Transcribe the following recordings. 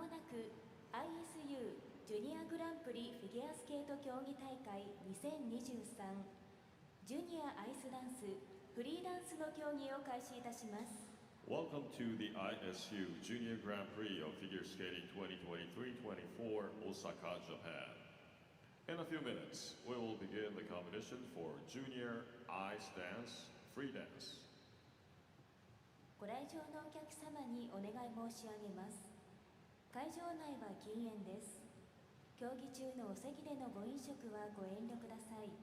もなく ISU ジュニアグランプリフィギュアスケート競技大会2023ジュニアアイスダンスフリーダンスの競技を開始いたします。Welcome to the ISU Junior Grand Prix of Figure Skating 2023-24 Osaka, Japan. In a few minutes, we will begin the competition for Junior Ice Dance Free Dance. ご来場のお客様にお願い申し上げます。会場内は禁煙です。競技中のお席でのご飲食はご遠慮ください。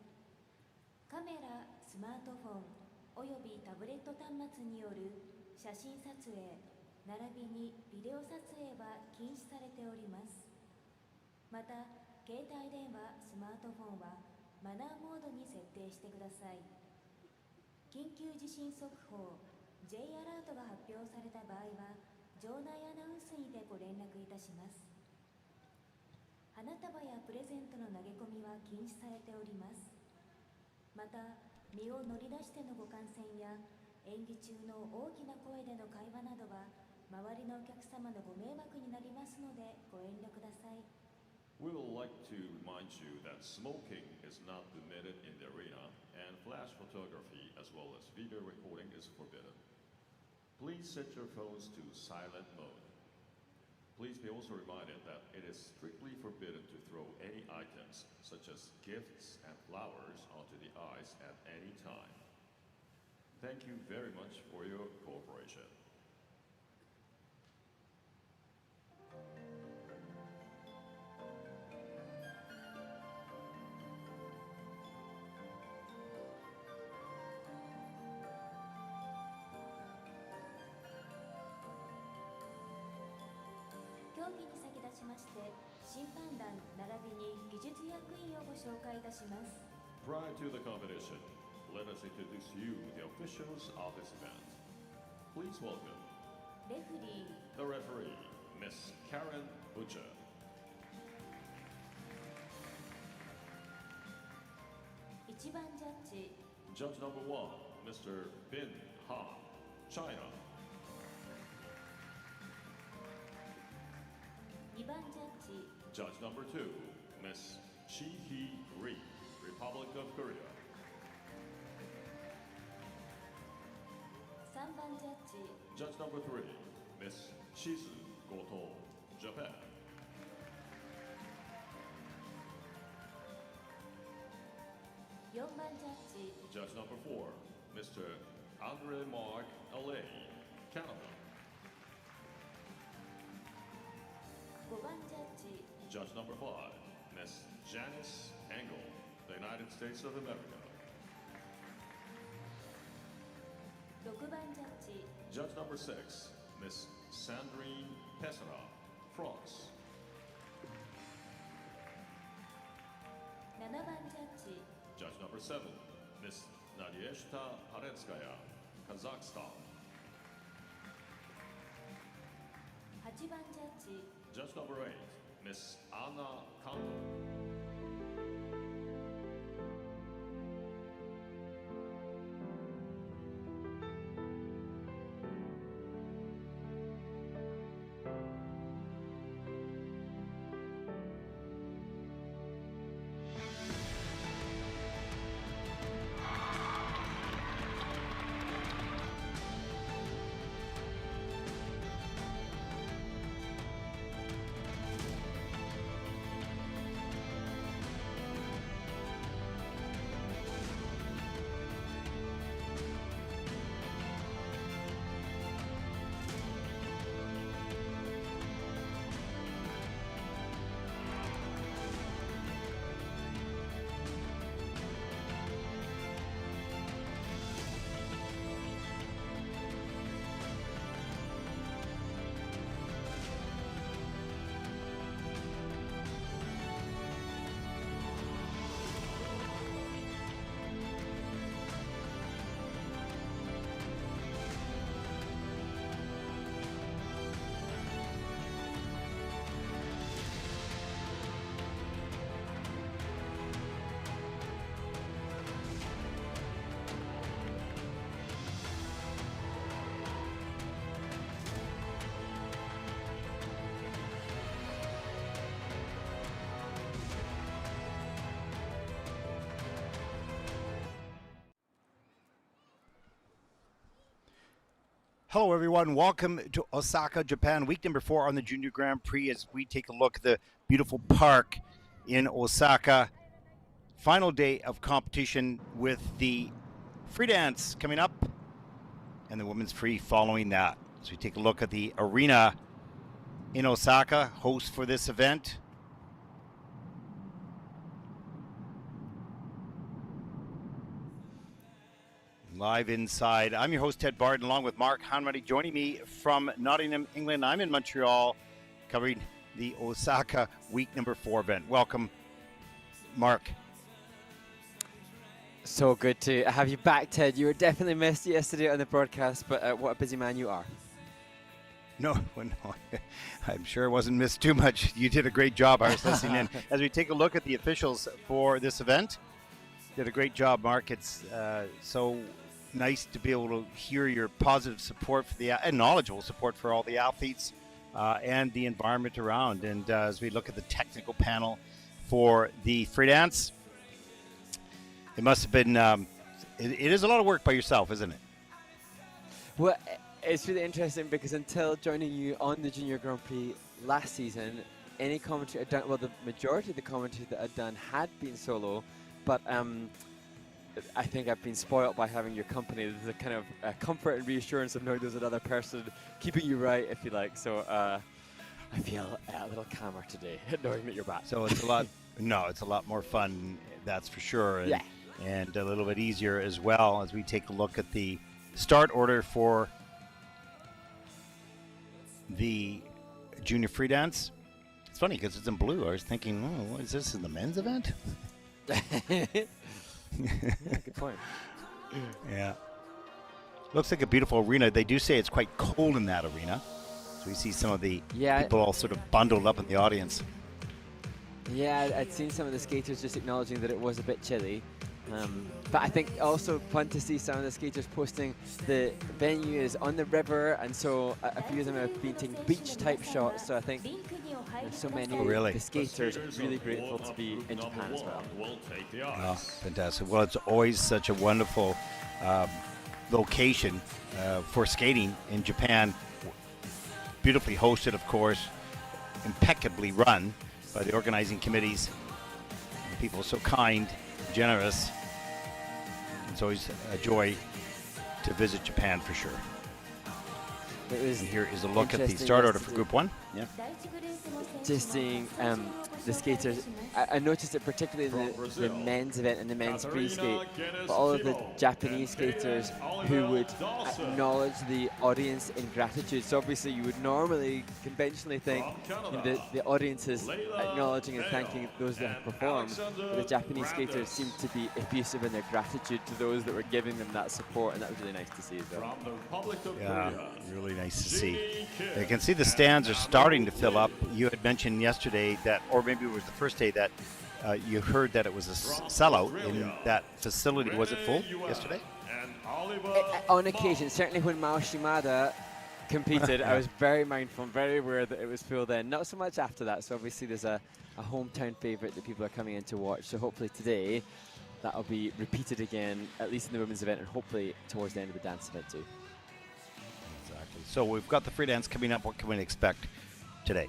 カメラ、スマートフォンおよびタブレット端末による写真撮影並びにビデオ撮影は禁止されております。また携帯電話、スマートフォンはマナーモードに設定してください。緊急地震速報 J アラートが発表された場合は場内アナウンスにてご連絡いたします。花束やプレゼントの投げ込みは禁止されております。また身を乗り出してのご観戦や演技中の大きな声での会話などは周りのお客様のご迷惑になりますのでご遠慮ください。 We would like to remind you that smoking is not permitted in the arena and flash photography as well as video recording is forbidden. Please set your phones to silent mode. Please be also reminded that it is strictly forbidden to throw any items such as gifts and flowers onto the ice at any time. Thank you very much for your cooperation. 競技に先立ちまして審判団並びに技術役員をご紹介いたします。 Prior to the competition, let us introduce you the officials of this event. Please welcome レフリー the referee, Miss Karen Butcher. 1番ジャッジ Judge number 1, Mr. Bin Han, China. 2番ジャッジ Judge number 2, Miss Chi-hee Ri, Republic of Korea. 3番ジャッジ Judge number 3, Miss Shizu Goto, Japan. 4番ジャッジ Judge number 4, Mr. Andre Mark Allais, Canada. 5番ジャッジ Judge number 5, Miss Janice Engel, the United States of America. 6番ジャッジ Judge number 6, Miss Sandrine Pessera, France. 7番ジャッジ Judge number 7, Miss Nadezhda Paretskaya, Kazakhstan. 8番ジャッジ Judge number 8, Miss Anna Kanto. Hello, everyone. Welcome to Osaka, Japan. Week number 4 on the Junior Grand Prix as we take a look at the beautiful park in Osaka. Final day of competition with the free dance coming up and the women's free following that. So we take a look at the arena in Osaka, host for this event. Live inside. I'm your host, Ted Barton, along with Mark Hanratty, joining me from Nottingham, England. I'm in Montreal, covering the Osaka week number 4 event. Welcome, Mark. So good to have you back, Ted. You were definitely missed yesterday on the broadcast, but what a busy man you are. No, I'm sure it wasn't missed too much. You did a great job. I was listening in. As we take a look at the officials for this event, did a great job, Mark. It's so nice to be able to hear your positive support for the and knowledgeable support for all the athletes and the environment around. And as we look at the technical panel for the free dance, it must have been it is a lot of work by yourself, isn't it? Well, it's really interesting because until joining you on the Junior Grand Prix last season, any commentary I'd done, well, the majority of the commentary that I'd done had been solo, but I think I've been spoiled by having your company. There's a kind of comfort and reassurance of knowing there's another person keeping you right, if you like. So I feel a little calmer today, knowing that you're back. So it's a lot. No, it's a lot more fun, that's for sure. And, yeah. And a little bit easier as well as we take a look at the start order for the junior free dance. It's funny because it's in blue. I was thinking, oh, what is this in the men's event? Yeah, good point. Yeah. Looks like a beautiful arena. They do say it's quite cold in that arena. So we see some of the people all sort of bundled up in the audience. Yeah, I'd seen some of the skaters just acknowledging that it was a bit chilly. But I think also fun to see some of the skaters posting the venue is on the river, and so a few of them have been taking beach type shots. So I think there's so many really? The skaters really grateful to be in Japan as well. Oh, fantastic. Well, it's always such a wonderful location for skating in Japan. Beautifully hosted, of course, impeccably run by the organizing committees. The people are so kind, generous. It's always a joy to visit Japan for sure. And here is a look at the start order for Group 1. Yeah. Just seeing the skaters, I noticed it particularly in the men's event and the men's free skate, but all of the Japanese skaters who would acknowledge the audience in gratitude. So obviously you would normally conventionally think the audience is acknowledging and thanking those that have performed, but the Japanese skaters seem to be effusive in their gratitude to those that were giving them that support, and that was really nice to see as well. Yeah, really nice to see. You can see the stands are starting to fill up. You had mentioned yesterday that, or maybe it was the first day, that you heard that it was a sellout in that facility. Was it full yesterday? On occasion, certainly when Mao Shimada competed, I was very mindful, very aware that it was full then. Not so much after that, so obviously there's a hometown favourite that people are coming in to watch. So hopefully today that'll be repeated again, at least in the women's event, and hopefully towards the end of the dance event too. Exactly. So we've got the free dance coming up. What can we expect today?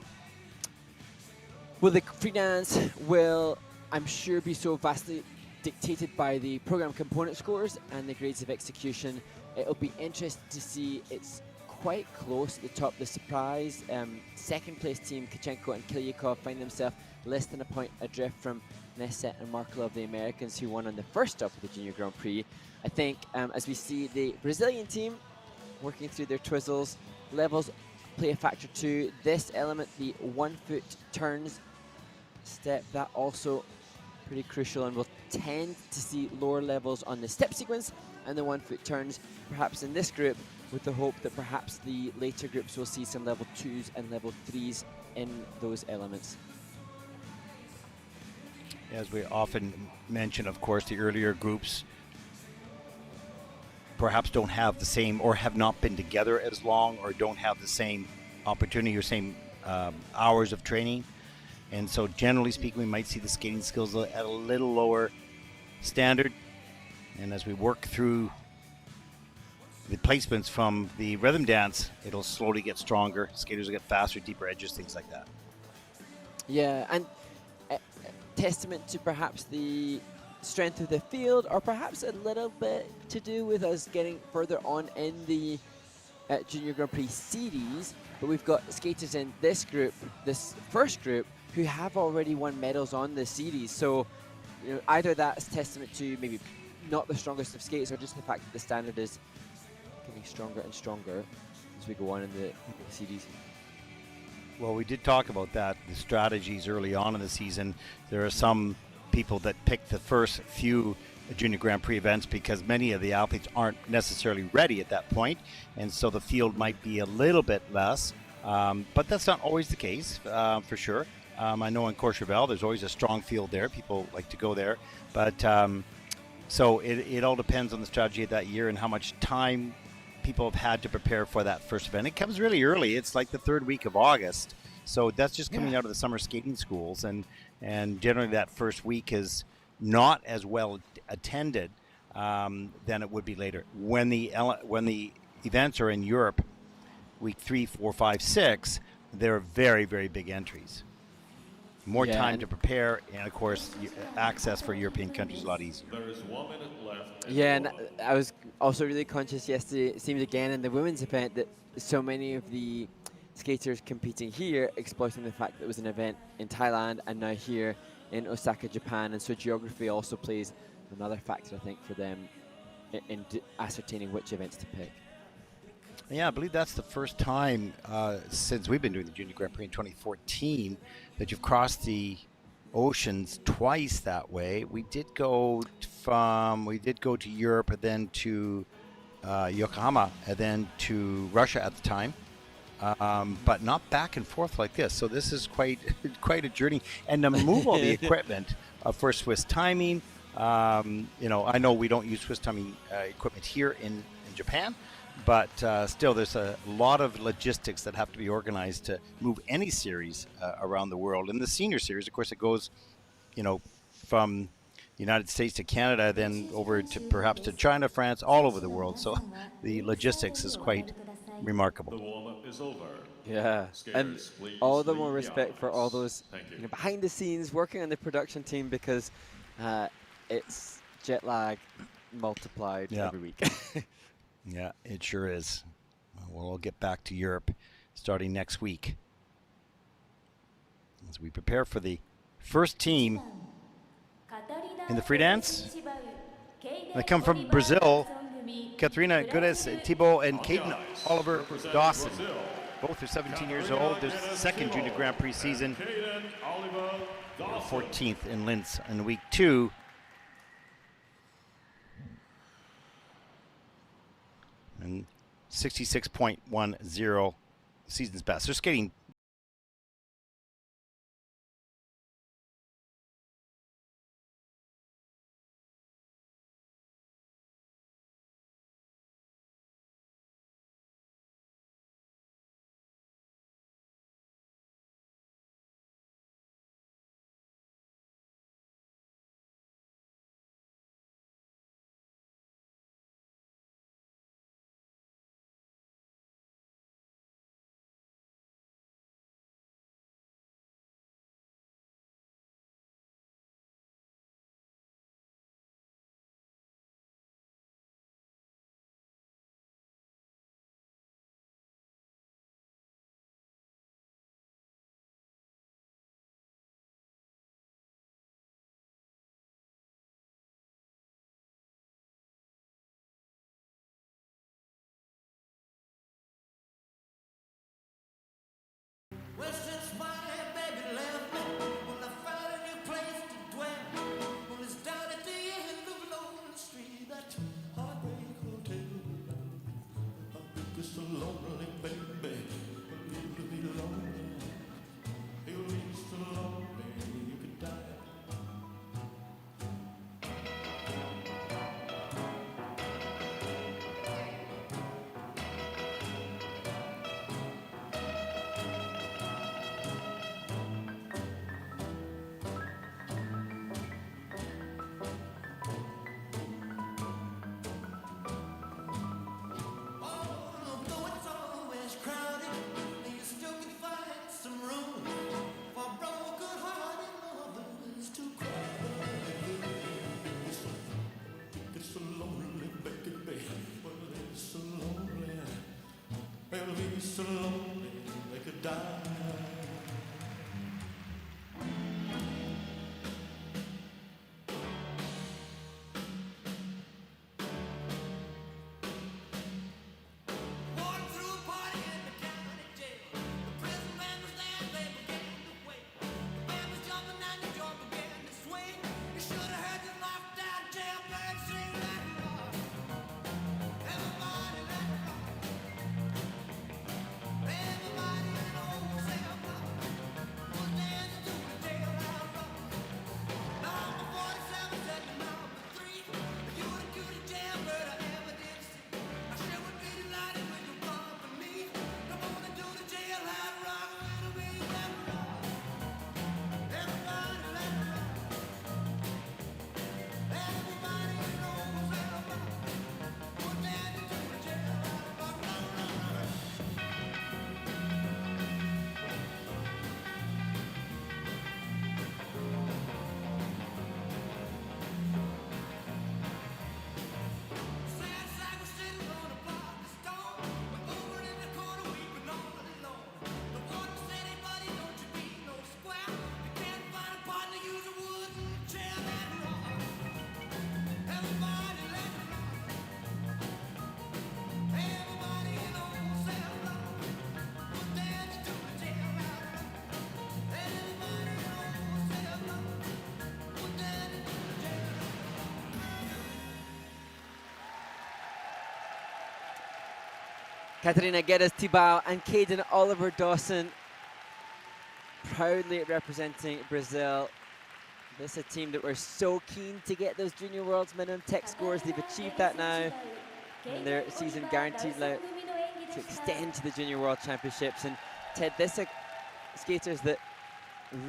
Well, the free dance will, I'm sure, be so vastly dictated by the program component scores and the grades of execution. It'll be interesting to see. It's quite close at the top. The surprise second place team, Kachenko and Kilyakov, find themselves less than a point adrift from Nesset and Markelov, the Americans, who won on the first stop of the Junior Grand Prix. I think as we see the Brazilian team working through their twizzles, levels play a factor too. This element, the 1 foot turns step, that also pretty crucial, and we'll tend to see lower levels on the step sequence and the 1 foot turns, perhaps in this group, with the hope that perhaps the later groups will see some level 2s and level 3s in those elements. As we often mention, of course, the earlier groups perhaps don't have the same, or have not been together as long, or don't have the same opportunity or same hours of training. And so generally speaking, we might see the skating skills at a little lower standard. And as we work through the placements from the rhythm dance, it'll slowly get stronger. Skaters will get faster, deeper edges, things like that. Yeah, and testament to perhaps the strength of the field, or perhaps a little bit to do with us getting further on in the Junior Grand Prix series. But we've got skaters in this group, this first group, who have already won medals on the series. So, you know, either that's testament to maybe not the strongest of skates, or just the fact that the standard is getting stronger and stronger as we go on in the series. Well, we did talk about that, the strategies early on in the season. There are some people that pick the first few Junior Grand Prix events because many of the athletes aren't necessarily ready at that point, and so the field might be a little bit less. But that's not always the case, for sure. I know in Courchevel, there's always a strong field there. People like to go there. But so it all depends on the strategy of that year and how much time people have had to prepare for that first event. It comes really early. It's like the third week of August. So that's just coming out of the summer skating schools. And generally that first week is not as well attended than it would be later. When the events are in Europe, week 3, 4, 5, 6, they're very, very big entries. More time to prepare, and of course, access for European countries a lot easier. There is 1 minute left. Yeah, and I was also really conscious yesterday, it seemed again in the women's event, that so many of the skaters competing here exploiting the fact that it was an event in Thailand and now here in Osaka, Japan. And so geography also plays another factor, I think, for them in ascertaining which events to pick. Yeah, I believe that's the first time since we've been doing the Junior Grand Prix in 2014 that you've crossed the oceans twice that way. We did go to Europe and then to Yokohama and then to Russia at the time, but not back and forth like this. So this is quite a journey, and to move all the equipment for Swiss timing. You know, I know we don't use Swiss timing equipment here in Japan. But still, there's a lot of logistics that have to be organized to move any series around the world. And the senior series, of course, it goes, you know, from the United States to Canada, then over to perhaps to China, France, all over the world. So the logistics is quite remarkable. The warm-up is over. Yeah, and Skaters, please all the leave more respect for all those Thank you. you know, behind the scenes working on the production team, because it's jet lag multiplied every week. Yeah, it sure is. Well, we'll get back to Europe starting next week as we prepare for the first team in the free dance. They come from Brazil, Catarina Guedes Thibault and Caden Oliver Dawson. Both are 17 years old. Their second Junior Grand Prix season. 14th in Linz in week 2. And 66.10 season's best. They're skating so lonely they could die. Katarina Geddes-Tibau and Caden Oliver Dawson proudly representing Brazil. This is a team that were so keen to get those Junior Worlds minimum tech scores. They've achieved that now, and their season guaranteed to extend to the Junior World Championships. And Ted, this are skaters that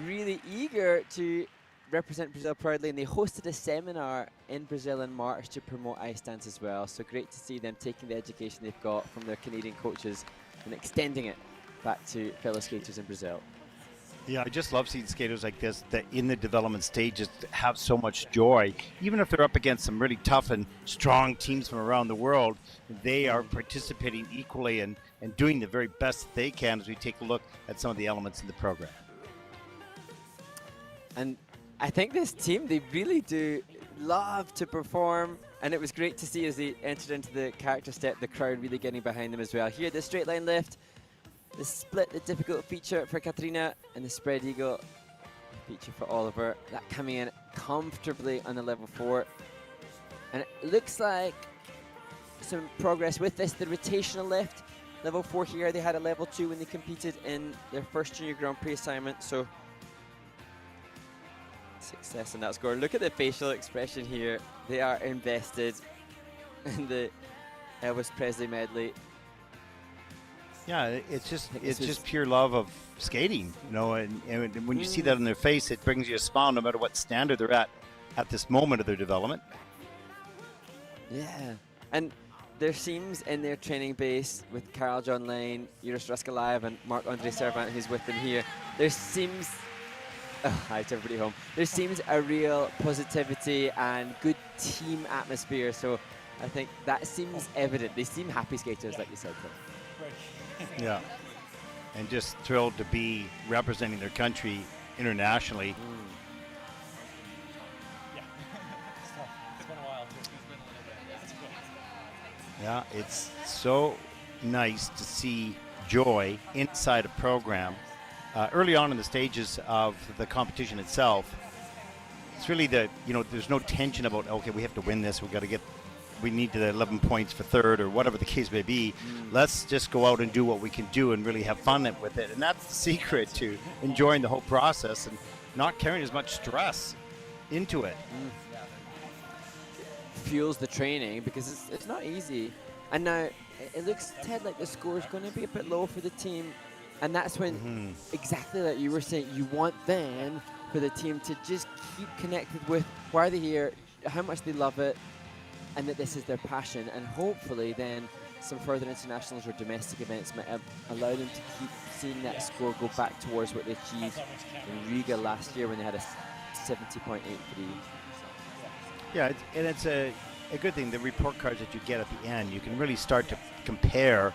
really eager to represent Brazil proudly, and they hosted a seminar in Brazil in March to promote ice dance as well. So great to see them taking the education they've got from their Canadian coaches and extending it back to fellow skaters in Brazil. Yeah, I just love seeing skaters like this that in the development stages have so much joy. Even if they're up against some really tough and strong teams from around the world, they are participating equally and doing the very best that they can as we take a look at some of the elements in the program. And I think this team, they really do love to perform, and it was great to see as they entered into the character step, the crowd really getting behind them as well. Here, the straight line lift, the split, the difficult feature for Katarina, and the spread eagle feature for Oliver. That coming in comfortably on the level 4. And it looks like some progress with this, the rotational lift. Level 4 here, they had a level 2 when they competed in their first Junior Grand Prix assignment, so success in that score. Look at the facial expression here. They are invested in the Elvis Presley medley. Yeah, it's just pure love of skating, you know, and when you see that on their face, it brings you a smile no matter what standard they're at this moment of their development. Yeah, and there seems in their training base with Karl John Lane, Juris Raskalaev, and Marc-Andre Servant, who's with them here, there seems hi to everybody home. There seems a real positivity and good team atmosphere, so I think that seems evident. They seem happy skaters, like you said. Yeah, and just thrilled to be representing their country internationally. Yeah, it's been a while. Yeah, it's so nice to see joy inside a program. Early on in the stages of the competition itself, it's really there's no tension about, okay, we have to win this, we need the 11 points for third or whatever the case may be. Let's just go out and do what we can do and really have fun with it. And that's the secret to enjoying the whole process and not carrying as much stress into it. Fuels the training because it's not easy. And now it looks, Ted, like the score is going to be a bit low for the team. And that's when, exactly like you were saying, you want then for the team to just keep connected with why they're here, how much they love it, and that this is their passion. And hopefully then some further internationals or domestic events might allow them to keep seeing that score go back towards what they achieved in Riga last year when they had a 70.83. Yeah, and it's a good thing, the report cards that you get at the end, you can really start to compare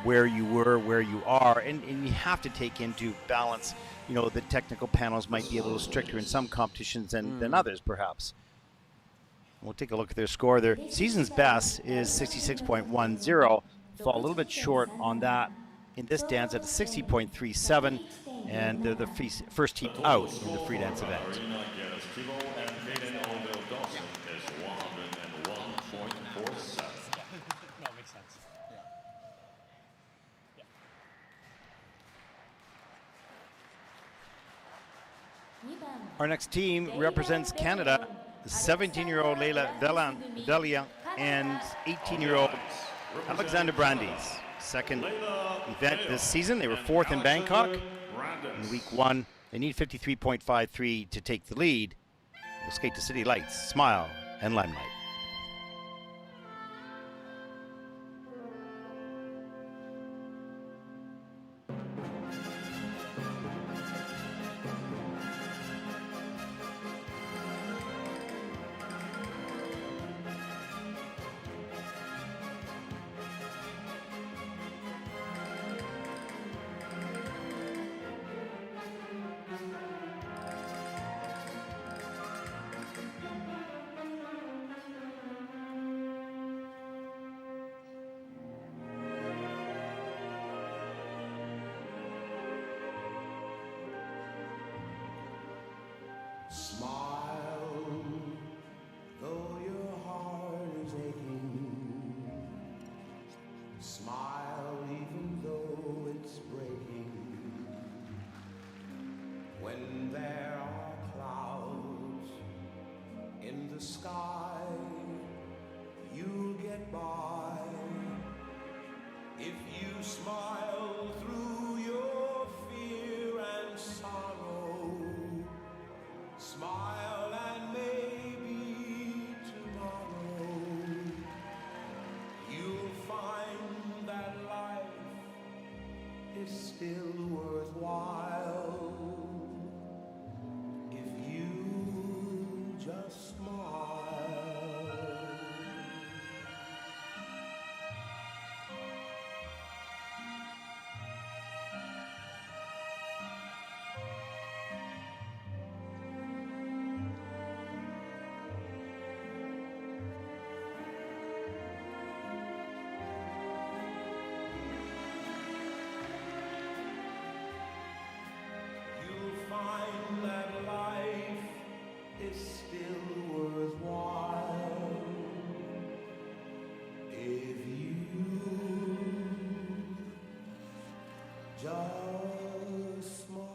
where you were, where you are, and you have to take into balance, the technical panels might be a little stricter in some competitions than others, perhaps. We'll take a look at their score. Their season's best is 66.10. Fall a little bit short on that in this dance at a 60.37, and they're the first team out in the free dance event. No, it makes sense. Our next team represents Canada, 17-year-old Leila Velia and 18-year-old Alexander Brandes. Second event this season. They were fourth in Bangkok in week 1. They need 53.53 to take the lead. We'll skate to City Lights, Smile, and Limelight. Smile, though your heart is aching. Smile, even though it's breaking. When there are clouds in the sky, you'll get by. If you smile through your fear and sorrow, smile and maybe tomorrow you'll find that life is still worthwhile if you just smile. Find that life is still worthwhile if you just smile.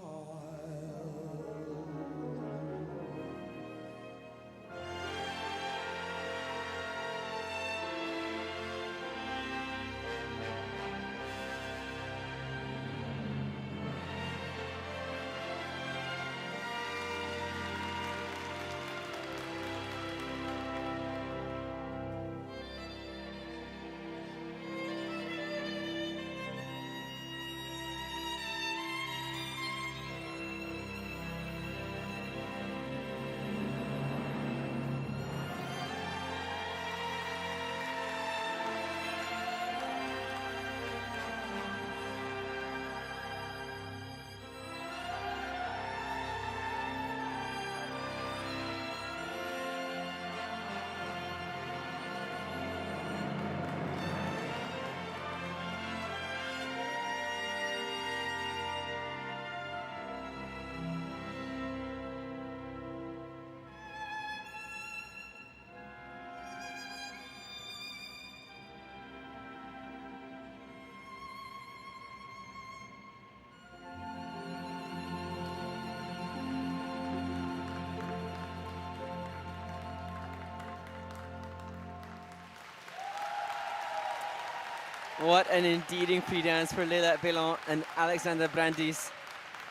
What an endearing free dance for Leila Velia and Alexander Brandes,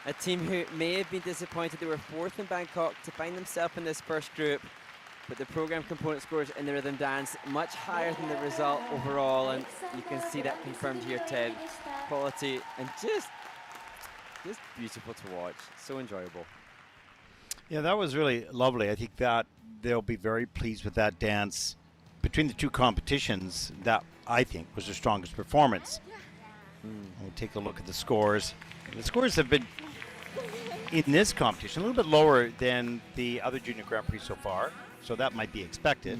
a team who may have been disappointed they were fourth in Bangkok to find themselves in this first group, but the program component scores in the rhythm dance much higher than the result overall, and you can see that confirmed here, Ted. Quality and just beautiful to watch, so enjoyable. Yeah, that was really lovely. I think that they'll be very pleased with that dance. Between the two competitions, that I think was their strongest performance. We'll take a look at the scores. The scores have been, in this competition, a little bit lower than the other Junior Grand Prix so far, so that might be expected.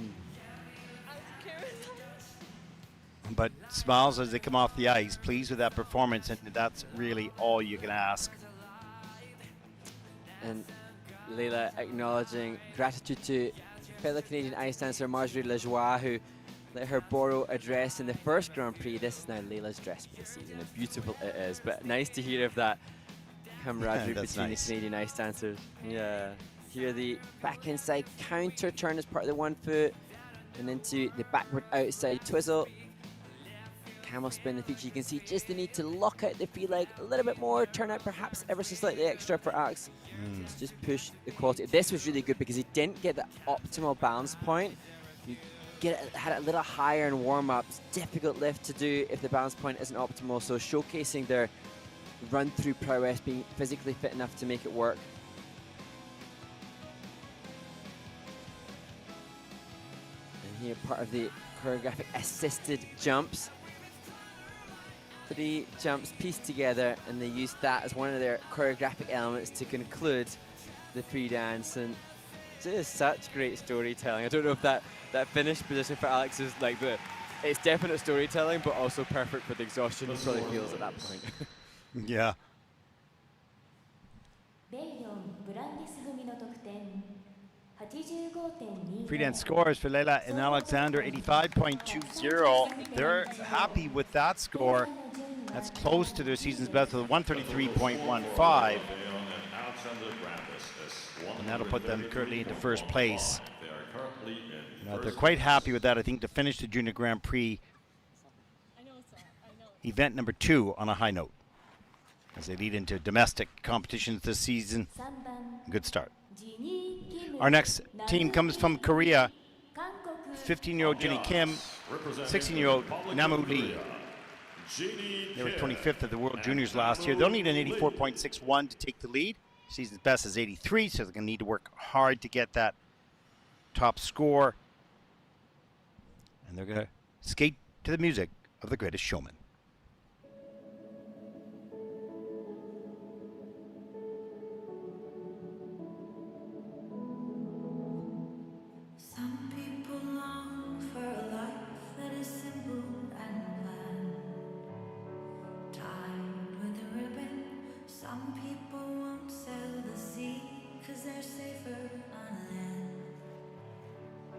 But smiles as they come off the ice, pleased with that performance, and that's really all you can ask. And Leila acknowledging gratitude to fellow Canadian ice dancer Marjorie Lajoie, who let her borrow a dress in the first Grand Prix. This is now Leila's dress for the season, and beautiful it is. But nice to hear of that camaraderie between nice. the Canadian ice dancers. Yeah. Here the back inside counter turn as part of the 1 foot, and into the backward outside twizzle. Camel spin, the feature you can see just the need to lock out the free leg a little bit more, turn out perhaps ever so slightly extra for Alex to just push the quality. This was really good because he didn't get the optimal balance point. You had it a little higher in warm-ups. Difficult lift to do if the balance point isn't optimal, so showcasing their run-through prowess, being physically fit enough to make it work. And here part of the choreographic assisted jumps. 3 jumps pieced together, and they used that as one of their choreographic elements to conclude the free dance. And just such great storytelling. I don't know if that finish position for Alex is like it's definite storytelling, but also perfect for the exhaustion he probably feels at that point. Yeah. Free dance scores for Leila and Alexander, 85.20. They're happy with that score. That's close to their season's best of 133.15. And that'll put them currently into first place. Now, they're quite happy with that, I think, to finish the Junior Grand Prix event number 2 on a high note as they lead into domestic competitions this season. Good start. Our next team comes from Korea. 15-year-old Jinny Kim, 16-year-old Namu Lee. They were 25th at the World Juniors last year. They'll need an 84.61 to take the lead. Season's best is 83, so they're going to need to work hard to get that top score. And they're going to skate to the music of The Greatest Showman. Some people long for a life that is simple and bland, tied with a ribbon. Some people won't sail the sea 'cause they're safer on land.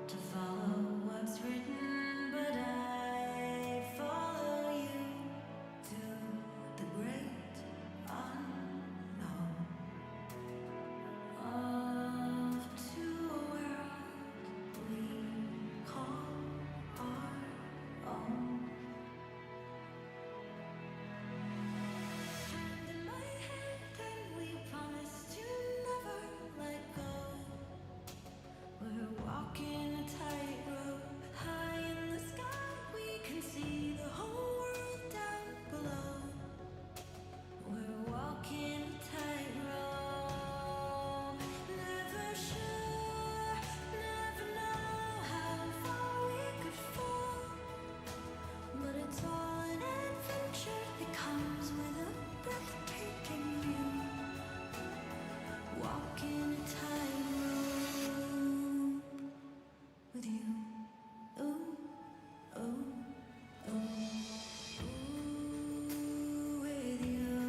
To follow what's written, but I follow you to the great unknown. Off to a world we call our own. Hand in my hand and we promise to never let go. We're walking a tightrope high in the sky. We can see the whole world down below. We're walking a tightrope. Never sure, never know how far we could fall. But it's all an adventure that comes with a breathtaking view. Walking a tightrope with you. Ooh, ooh, ooh, ooh, with you.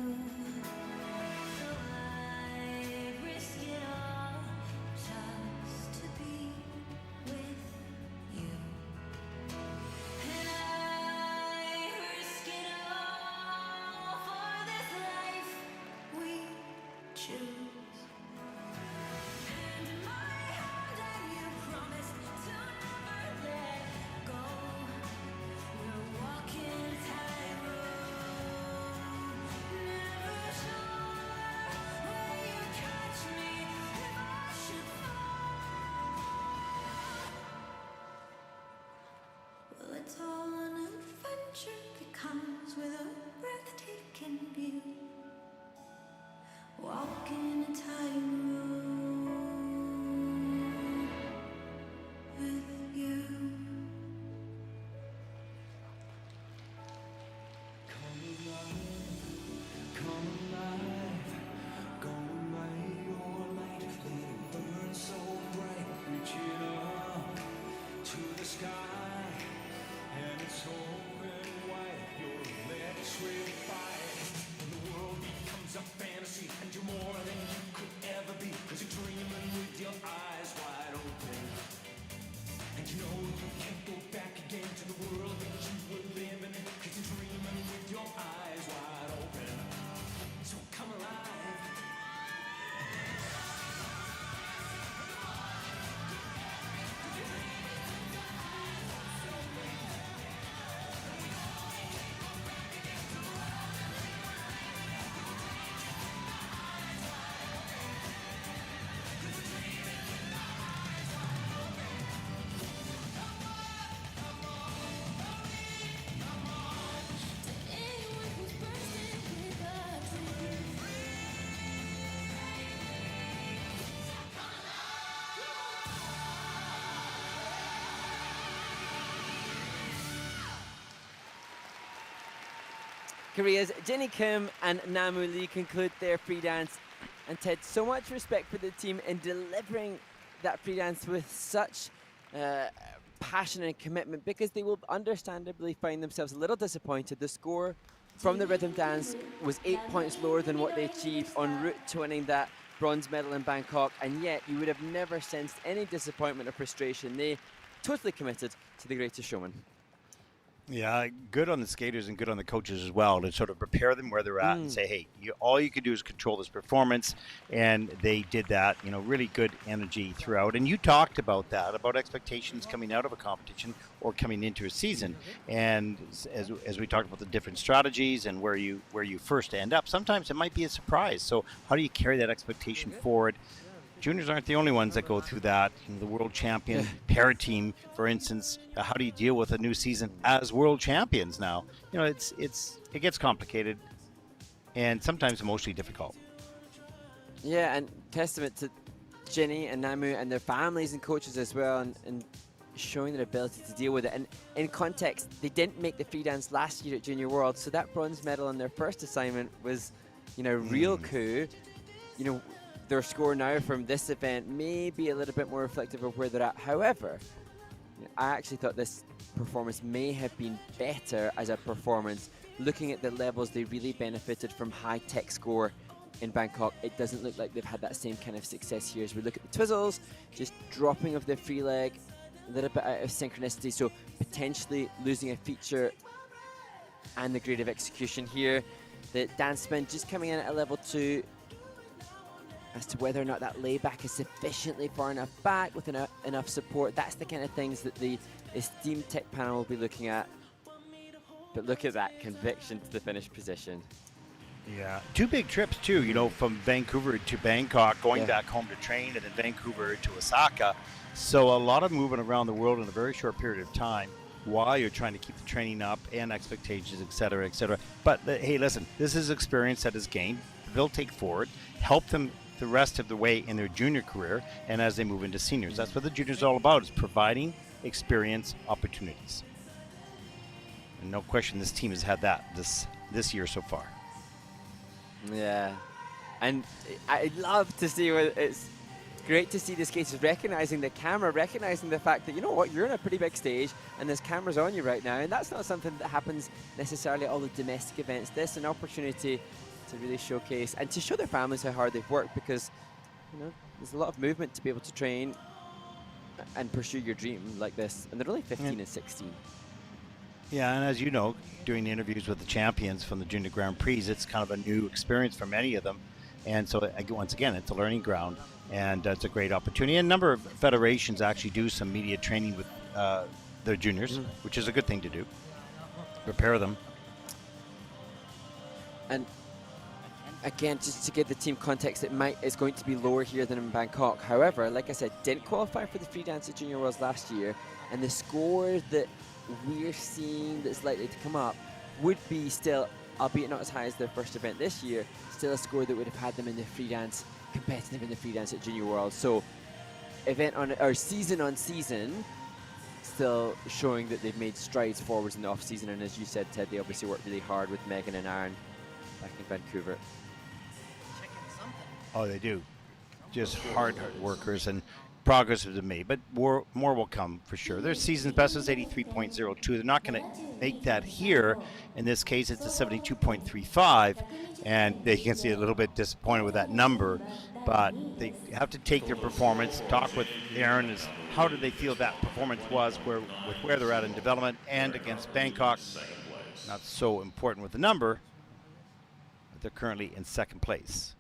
So I risk it all just to be with you. And I risk it all for this life we choose. Hand in my hand and you promised to never let go. We're walking a tightrope. Never sure where you catch me if I should fall. Well, it's all an adventure that comes with a breathtaking view. Walking Korea's Jenny Kim and Namu Lee conclude their free dance. And Ted, so much respect for the team in delivering that free dance with such passion and commitment, because they will understandably find themselves a little disappointed. The score from the rhythm dance was 8 points lower than what they achieved en route to winning that bronze medal in Bangkok, and yet you would have never sensed any disappointment or frustration. They totally committed to the greatest showman. Yeah, good on the skaters and good on the coaches as well to sort of prepare them where they're at and say, hey, all you can do is control this performance. And they did that, really good energy throughout. And you talked about that, about expectations coming out of a competition or coming into a season. And as we talked about the different strategies and where you first end up, sometimes it might be a surprise. So how do you carry that expectation forward? Juniors aren't the only ones that go through that. The world champion para team, for instance, how do you deal with a new season as world champions now? It gets complicated and sometimes emotionally difficult. Yeah, and testament to Jenny and Namu and their families and coaches as well, and showing their ability to deal with it. And in context, they didn't make the free dance last year at Junior World, so that bronze medal in their first assignment was, real coup. Their score now from this event may be a little bit more reflective of where they're at. However, I actually thought this performance may have been better as a performance. Looking at the levels, they really benefited from high tech score in Bangkok. It doesn't look like they've had that same kind of success here. As we look at the twizzles, just dropping of their free leg, a little bit out of synchronicity, so potentially losing a feature and the grade of execution here. The dance spin just coming in at a level 2. As to whether or not that layback is sufficiently far enough back with enough support, that's the kind of things that the esteemed tech panel will be looking at. But look at that conviction to the finish position. Yeah, 2 big trips too, from Vancouver to Bangkok, going back home to train, and then Vancouver to Osaka. So a lot of moving around the world in a very short period of time while you're trying to keep the training up and expectations, et cetera, et cetera. But hey, listen, this is experience that is gained. They'll take forward, help them the rest of the way in their junior career and as they move into seniors. That's what the juniors are all about, is providing experience opportunities. And no question this team has had that this year so far. Yeah, and I love to see it's great to see the skaters recognizing the camera, recognizing the fact that, you're in a pretty big stage and there's cameras on you right now, and that's not something that happens necessarily at all the domestic events. This is an opportunity to really showcase and to show their families how hard they've worked, because there's a lot of movement to be able to train and pursue your dream like this, and they're only 15 and 16. Yeah, and as you know, doing interviews with the champions from the Junior Grand Prix, it's kind of a new experience for many of them, and so once again, it's a learning ground, and it's a great opportunity. And a number of federations actually do some media training with their juniors, which is a good thing to do, prepare them. And again, just to give the team context, it's going to be lower here than in Bangkok. However, like I said, didn't qualify for the free dance at Junior Worlds last year, and the score that we're seeing that's likely to come up would be still, albeit not as high as their first event this year, still a score that would have had them in the free dance, competitive in the free dance at Junior Worlds. So, season on season, still showing that they've made strides forwards in the off season. And as you said, Ted, they obviously worked really hard with Megan and Aaron back in Vancouver. Oh, they do. Just hard workers, and progress has been made, but more will come for sure. Their season's best was 83.02. They're not going to make that here. In this case, it's a 72.35, and they can see a little bit disappointed with that number, but they have to take their performance, talk with Aaron, is how do they feel that performance was with where they're at in development, and against Bangkok. Not so important with the number, but they're currently in second place.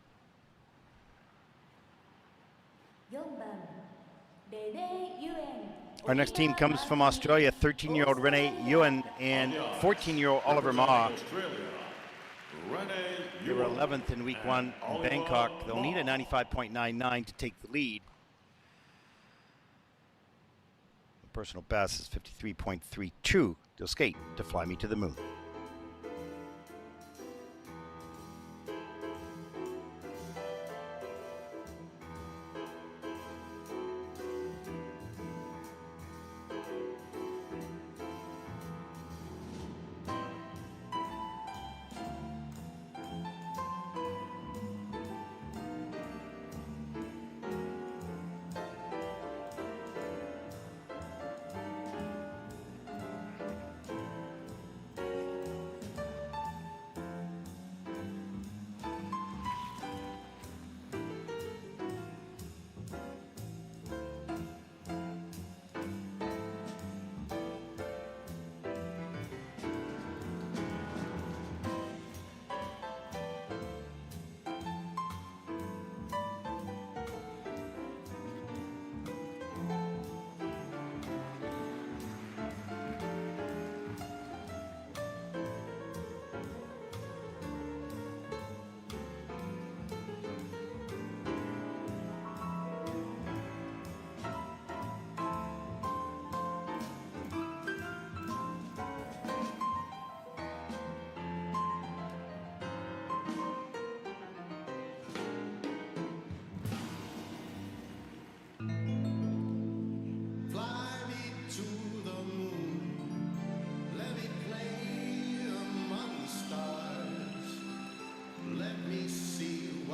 Our next team comes from Australia, 13-year-old Renee Ewan and 14-year-old Oliver Ma. They were 11th in week 1 in Bangkok. They'll need a 95.99 to take the lead. The personal best is 53.32. They'll skate to Fly Me to the Moon.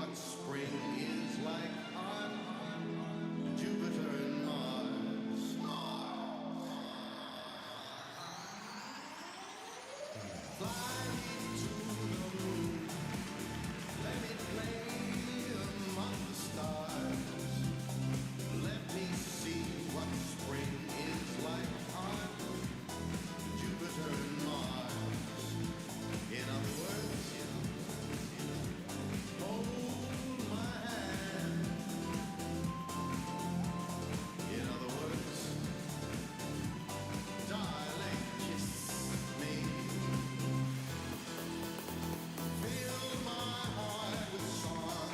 what spring is like on Jupiter and Mars. Fly me to the moon. Let me play among the stars. Let me see what spring is like on Jupiter and Mars. In other words, hold my hand. In other words, darling, kiss me. Fill my heart with song.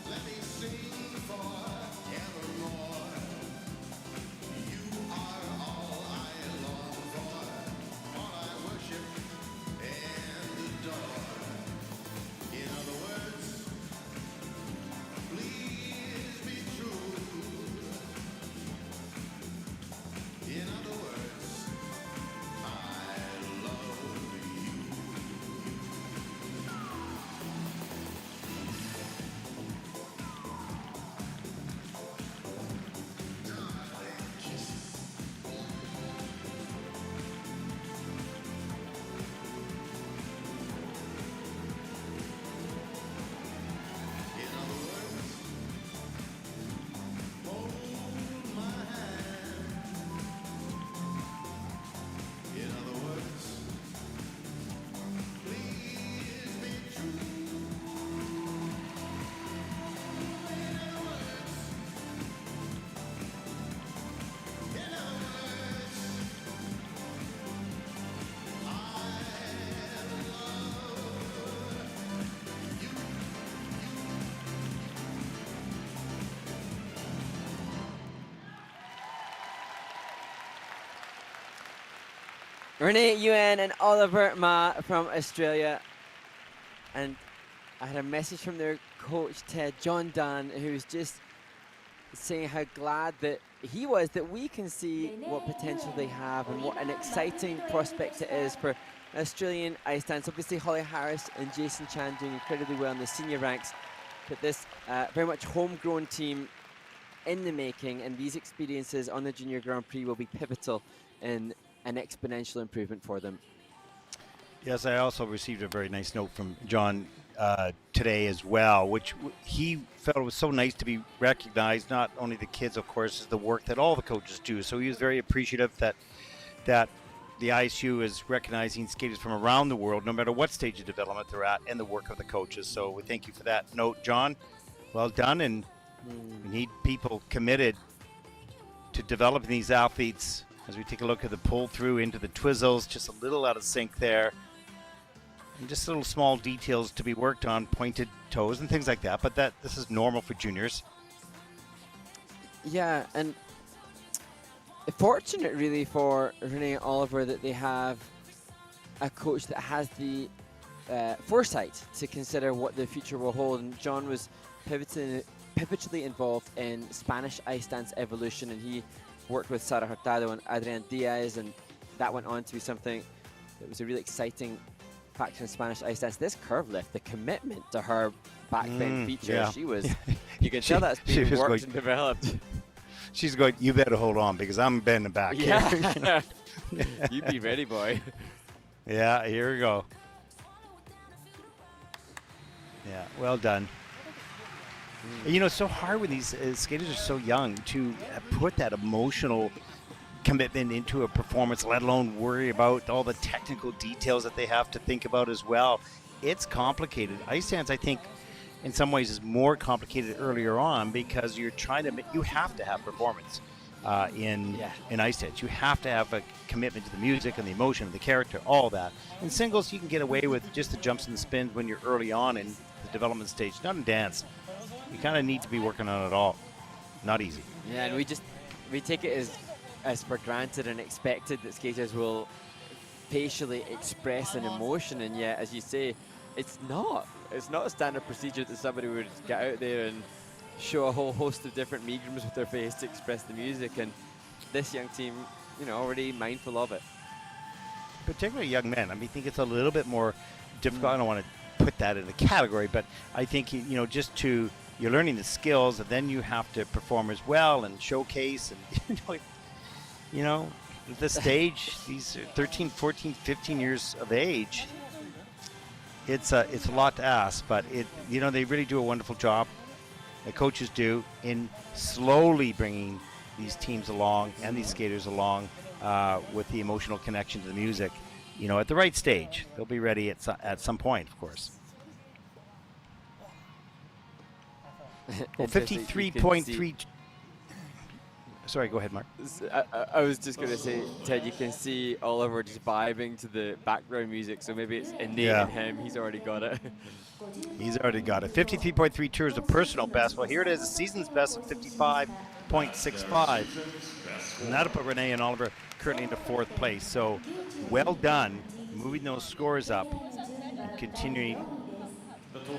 Let me sing forevermore. You are all I long for, all I worship and adore. In other words, please be true. In other words, I love you. Darling, kiss. In other words, hold my hand. In other words, please be true. In other words, Renee Yuen and Oliver Ma from Australia. And I had a message from their coach, Ted John Dunn, who's just saying how glad that he was that we can see what potential they have and what an exciting prospect it is for Australian ice dance. Obviously, Holly Harris and Jason Chan doing incredibly well in the senior ranks, but this very much homegrown team in the making, and these experiences on the Junior Grand Prix will be pivotal in an exponential improvement for them. Yes, I also received a very nice note from John today as well, which he felt it was so nice to be recognized, not only the kids, of course, as the work that all the coaches do. So he was very appreciative that the ISU is recognizing skaters from around the world, no matter what stage of development they're at, and the work of the coaches. So we thank you for that note, John. Well done, and we need people committed to developing these athletes. As we take a look at the pull through into the twizzles, just a little out of sync there. And just little small details to be worked on, pointed toes and things like that. But this is normal for juniors. Yeah, and fortunate really for Renee and Oliver that they have a coach that has the foresight to consider what the future will hold. And John was pivotally involved in Spanish ice dance evolution, and he worked with Sara Hurtado and Adrian Diaz, and that went on to be something that was a really exciting factor in Spanish ice dance. This curve lift, the commitment to her back bend feature, yeah. she was, you can tell that's being worked and developed. She's going, you better hold on because I'm bending back here. Yeah. You be ready, boy. Yeah, here we go. Yeah, well done. You know, it's so hard when these skaters are so young to put that emotional commitment into a performance, let alone worry about all the technical details that they have to think about as well. It's complicated. Ice dance, I think, in some ways is more complicated earlier on because you're trying to, you have to have performance in ice dance. You have to have a commitment to the music and the emotion and the character, all that. In singles, you can get away with just the jumps and the spins when you're early on in the development stage. Not in dance. You kind of need to be working on it all. Not easy. Yeah, and we take it as for granted and expected that skaters will facially express an emotion, and yet, as you say, it's not a standard procedure that somebody would get out there and show a whole host of different mediums with their face to express the music, and this young team, you know, already mindful of it. Particularly young men. I mean, I think it's a little bit more difficult. I don't want to put that in a category, but I think, you know, you're learning the skills, and then you have to perform as well and showcase, and you know, at this stage, these 13, 14, 15 years of age, it's a lot to ask, but they really do a wonderful job. The coaches do in slowly bringing these teams along and these skaters along with the emotional connection to the music, you know, at the right stage. They'll be ready at some point, of course. Well, 53.3. Sorry, go ahead, Mark. I was just going to say, Ted, you can see Oliver just vibing to the background music, so maybe it's innate in him. He's already got it. He's already got it. 53.3 tours of personal best. Well, here it is, a season's best of 55.65. And that'll put Renee and Oliver currently into fourth place. So well done, moving those scores up and continuing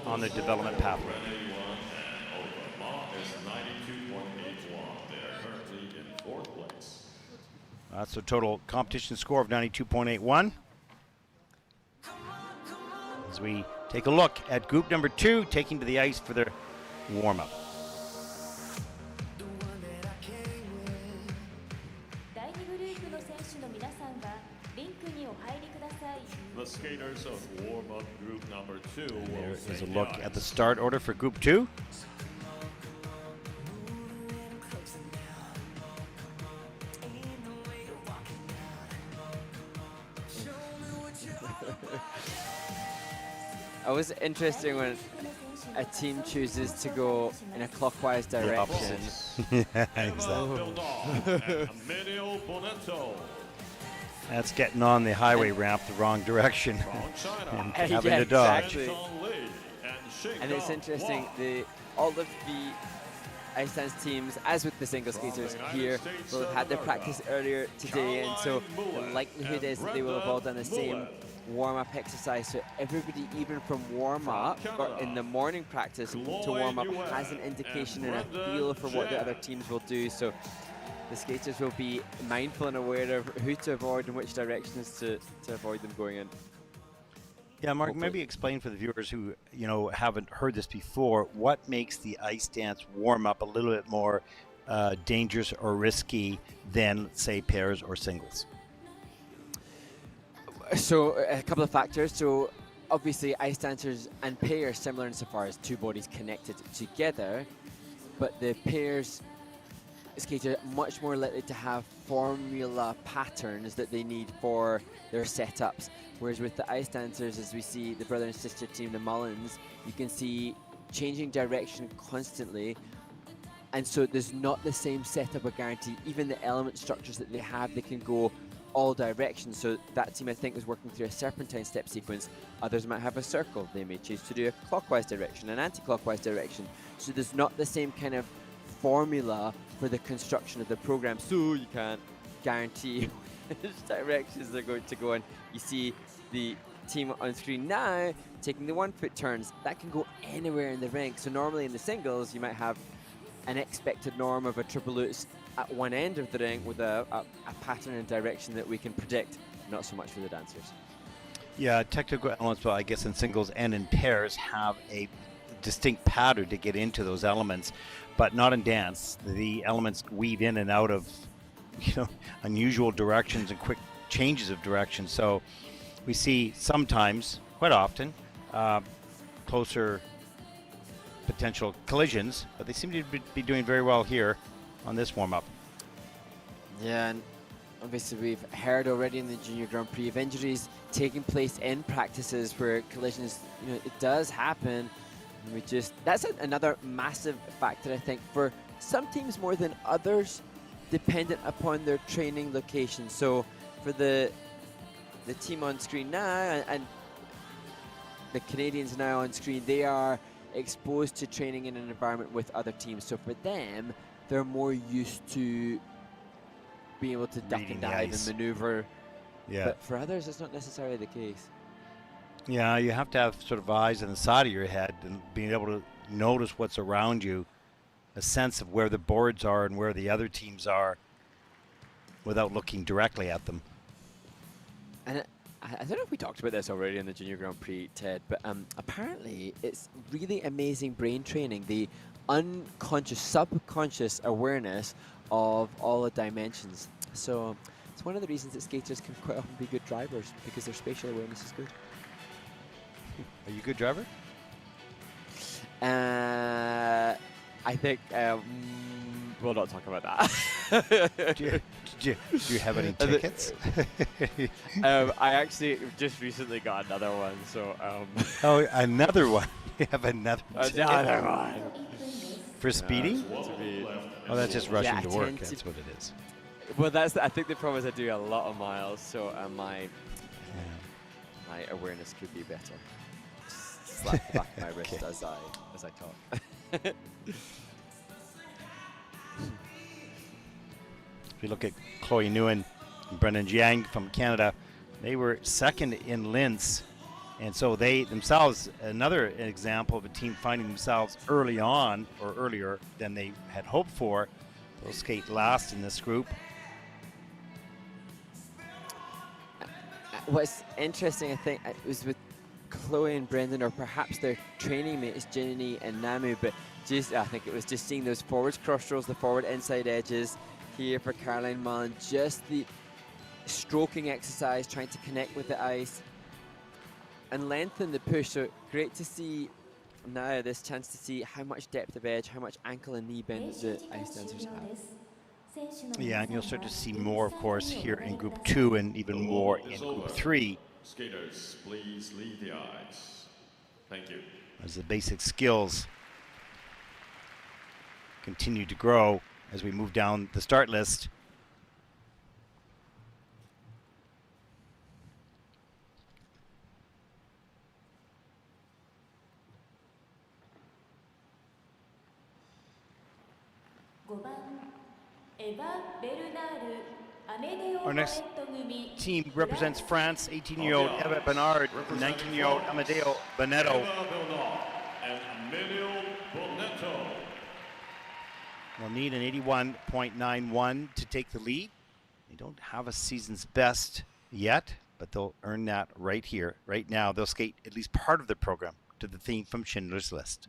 on the development pathway. That's a total competition score of 92.81. As we take a look at group number 2, taking to the ice for their warm-up. The skaters of warm-up group number 2 There is a look at the start order for group 2. Always interesting when a team chooses to go in a clockwise direction. Exactly. That's getting on the highway ramp the wrong direction and having to dodge. Exactly. And it's interesting, all of the ice dance teams, as with the single skaters here, will have had their practice earlier today, and so the likelihood is that they will have all done the same warm-up exercise. So everybody, even from warm-up or in the morning practice to warm-up, has an indication and a feel for what the other teams will do. So the skaters will be mindful and aware of who to avoid and which directions to avoid them going in. Yeah, Mark, maybe explain for the viewers who, you know, haven't heard this before, what makes the ice dance warm-up a little bit more dangerous or risky than, say, pairs or singles? So a couple of factors. So obviously ice dancers and pairs similar insofar as two bodies connected together, but the pairs skaters are much more likely to have formula patterns that they need for their setups. Whereas with the ice dancers, as we see the brother and sister team, the Mullins, you can see changing direction constantly. And so there's not the same setup or guarantee. Even the element structures that they have, they can go all directions. So that team, I think, was working through a serpentine step sequence. Others might have a circle. They may choose to do a clockwise direction, an anti-clockwise direction. So there's not the same kind of formula for the construction of the program. So you can't guarantee which directions they're going to go in. You see the team on screen now taking the 1-foot turns. That can go anywhere in the rink. So normally in the singles, you might have an expected norm of a triple lutz at one end of the ring with a pattern and direction that we can predict. Not so much for the dancers. Yeah, technical elements, well, I guess in singles and in pairs have a distinct pattern to get into those elements, but not in dance. The elements weave in and out of, you know, unusual directions and quick changes of direction. So we see sometimes, quite often, closer potential collisions, but they seem to be doing very well here on this warm-up. Yeah, and obviously we've heard already in the Junior Grand Prix of injuries taking place in practices where collisions, you know, it does happen. And that's another massive factor, I think, for some teams more than others, dependent upon their training location. So for the team on screen now and the Canadians now on screen, they are exposed to training in an environment with other teams. So for them, they're more used to being able to duck and dive and maneuver. Yeah. But for others, it's not necessarily the case. Yeah, you have to have sort of eyes on the side of your head and being able to notice what's around you, a sense of where the boards are and where the other teams are without looking directly at them. And I don't know if we talked about this already in the Junior Grand Prix, Ted, but apparently it's really amazing brain training, the unconscious, subconscious awareness of all the dimensions. So it's one of the reasons that skaters can quite often be good drivers, because their spatial awareness is good. Are you a good driver? I think we'll not talk about that. Do you have any tickets? I actually just recently got another one, so Oh, another one. You have another ticket another one. for speeding? To be, Oh, that's just rushing Yeah, to I work. tend to- That's what it is. well, I think the problem is I do a lot of miles, so my awareness could be better. Slap the back of my wrist Okay. as I talk. If you look at Chloe Nguyen and Brendan Jiang from Canada, they were second in Linz. And so they themselves, another example of a team finding themselves early on or earlier than they had hoped for. They'll skate last in this group. What's interesting, I think, it was with Chloe and Brendan, or perhaps their training mates, Ginny and Namu, but I think it was just seeing those forwards cross rolls, the forward inside edges here for Caroline Mullen, just the stroking exercise, trying to connect with the ice and lengthen the push. So great to see now this chance to see how much depth of edge, how much ankle and knee bend the ice dancers have. Yeah, and you'll start to see more, of course, here in Group 2 and even more in is Group over. 3 Skaters, please leave the ice. Thank you. as the basic skills continue to grow as we move down the start list. Our next team represents France, 18-year-old Eva Bernard, 19-year-old Amadeo Bonetto. Eva Bernard and Emilio Bonetto. They'll need an 81.91 to take the lead. They don't have a season's best yet, but they'll earn that right here, right now. They'll skate at least part of the program to the theme from Schindler's List.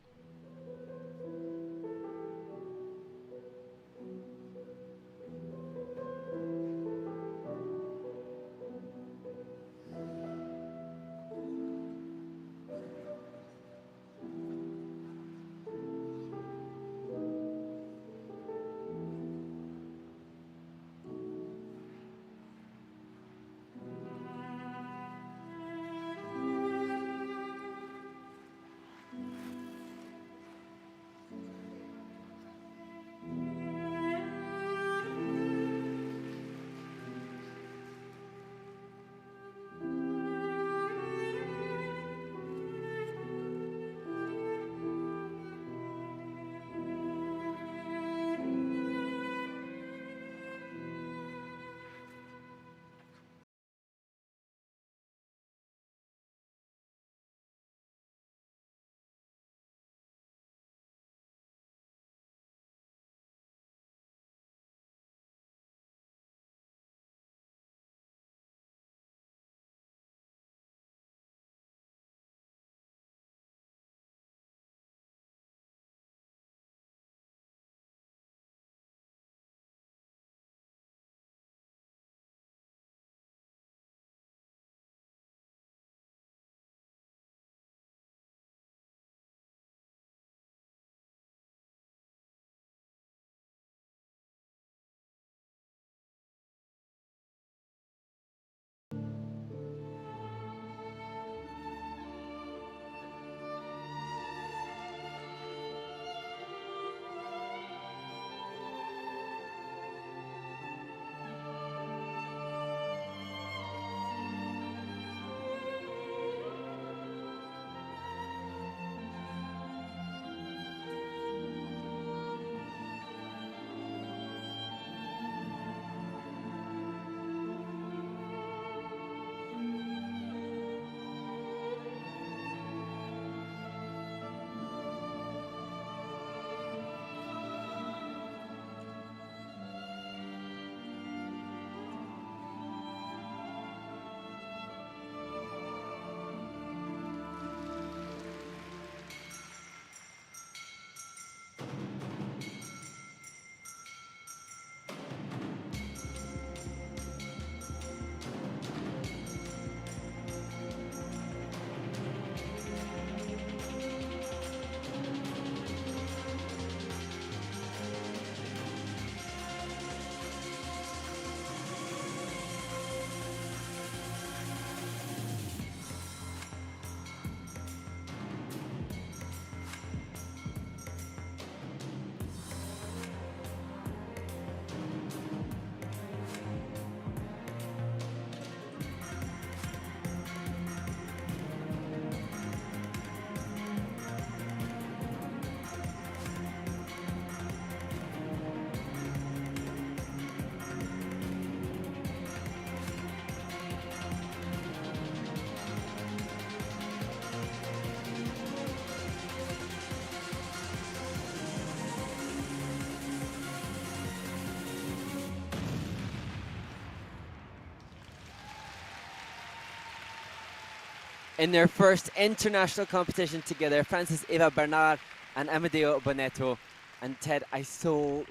in their first international competition together. Francis Eva Bernard and Amadeo Bonetto. And Ted, I so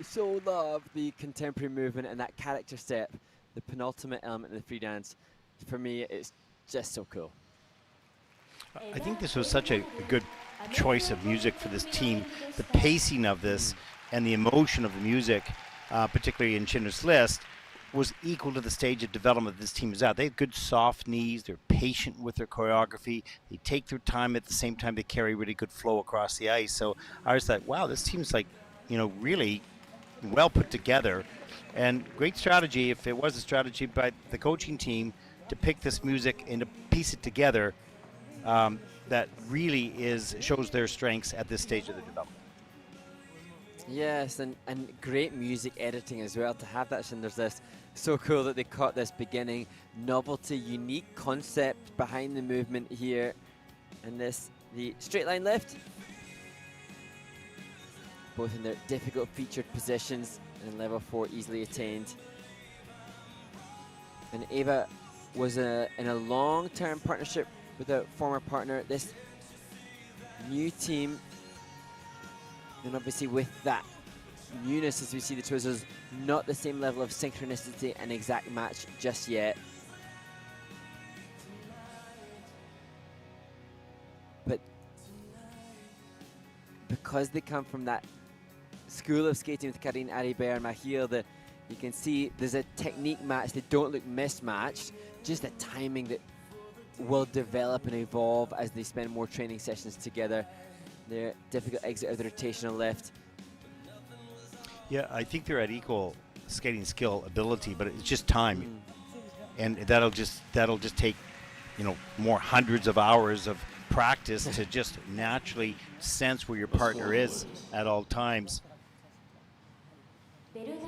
love the contemporary movement and that character step, the penultimate element of the free dance. For me, it's just so cool. I think this was such a good choice of music for this team. The pacing of this and the emotion of the music, particularly in Schindler's List, was equal to the stage of development this team is at. They have good soft knees. They're patient with their choreography. They take their time. At the same time, they carry really good flow across the ice. So I was like, wow, this team's like, really well put together. And great strategy, if it was a strategy by the coaching team, to pick this music and to piece it together, that really shows their strengths at this stage of the development. Yes, and great music editing as well to have that Schindler's List. So cool that they caught this beginning novelty, unique concept behind the movement here. And the straight line lift. Both in their difficult featured positions and in level 4 easily attained. And Eva was in a long-term partnership with a former partner. This new team, and obviously with that newness as we see the twizzlers, not the same level of synchronicity and exact match just yet. But because they come from that school of skating with Karine Aribert and Mahil, you can see there's a technique match. They don't look mismatched, just a timing that will develop and evolve as they spend more training sessions together. Their difficult exit of the rotational lift. Yeah, I think they're at equal skating skill ability, but it's just time. And that'll just take, more hundreds of hours of practice to just naturally sense where your partner is at all times.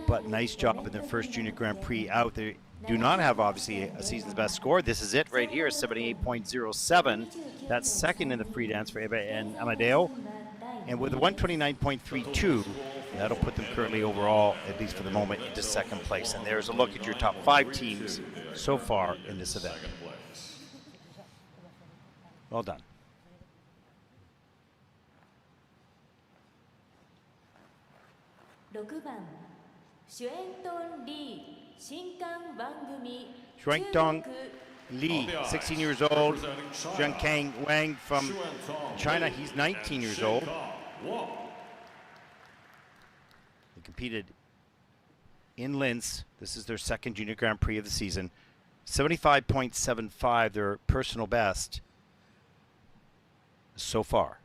But nice job in their first Junior Grand Prix out. They do not have, obviously, a season's best score. This is it right here, 78.07. That's second in the free dance for Eva and Amadeo. And with a 129.32, that'll put them currently overall, at least for the moment, into second place. And there's a look at your top 5 teams so far in this event. Well done. Xuantong Li, 16 years old. Zhenkang Wang from China, he's 19 years old. They competed in Linz. This is their second Junior Grand Prix of the season. 75.75, their personal best so far.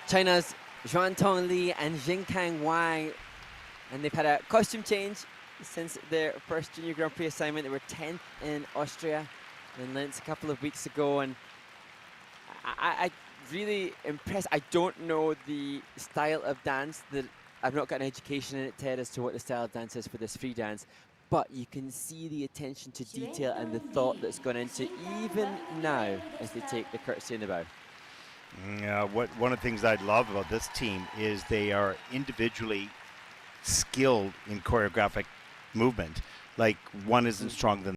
China's Zhuan Tongli and Jingkang Wang, and they've had a costume change since their first Junior Grand Prix assignment. They were 10th in Austria in Linz a couple of weeks ago, and I really impressed. I don't know the style of dance. I've not got an education in it, Ted, as to what the style of dance is for this free dance, but you can see the attention to detail and the thought that's gone into even now as they take the courtesy in the bow. One of the things I love about this team is they are individually skilled in choreographic movement. Like, one isn't stronger than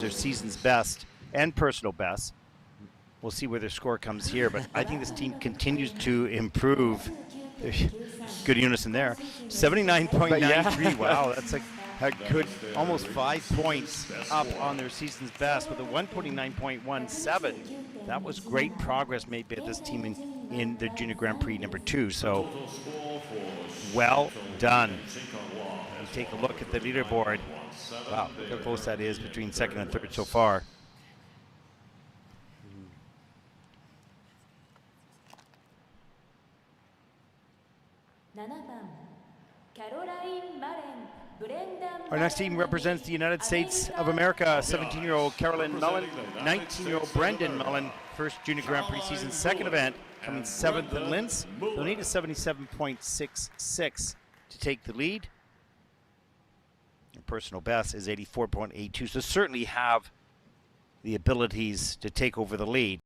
their season's best and personal best. We'll see where their score comes here, but I think this team continues to improve. Good unison there. 79.93. Wow, that's a good, almost 5 points up on their season's best with a 129.17. That was great progress made by this team in the Junior Grand Prix number 2. So, well done. You take a look at the leaderboard. Wow, look how close that is between second and third so far. Our next team represents the United States of America. 17-year-old Carolyn Mullen, 19-year-old Brendan Mullen, first Junior Grand Prix season, second event, coming 7th in Linz. They'll need a 77.66 to take the lead. Their personal best is 84.82, so certainly have the abilities to take over the lead.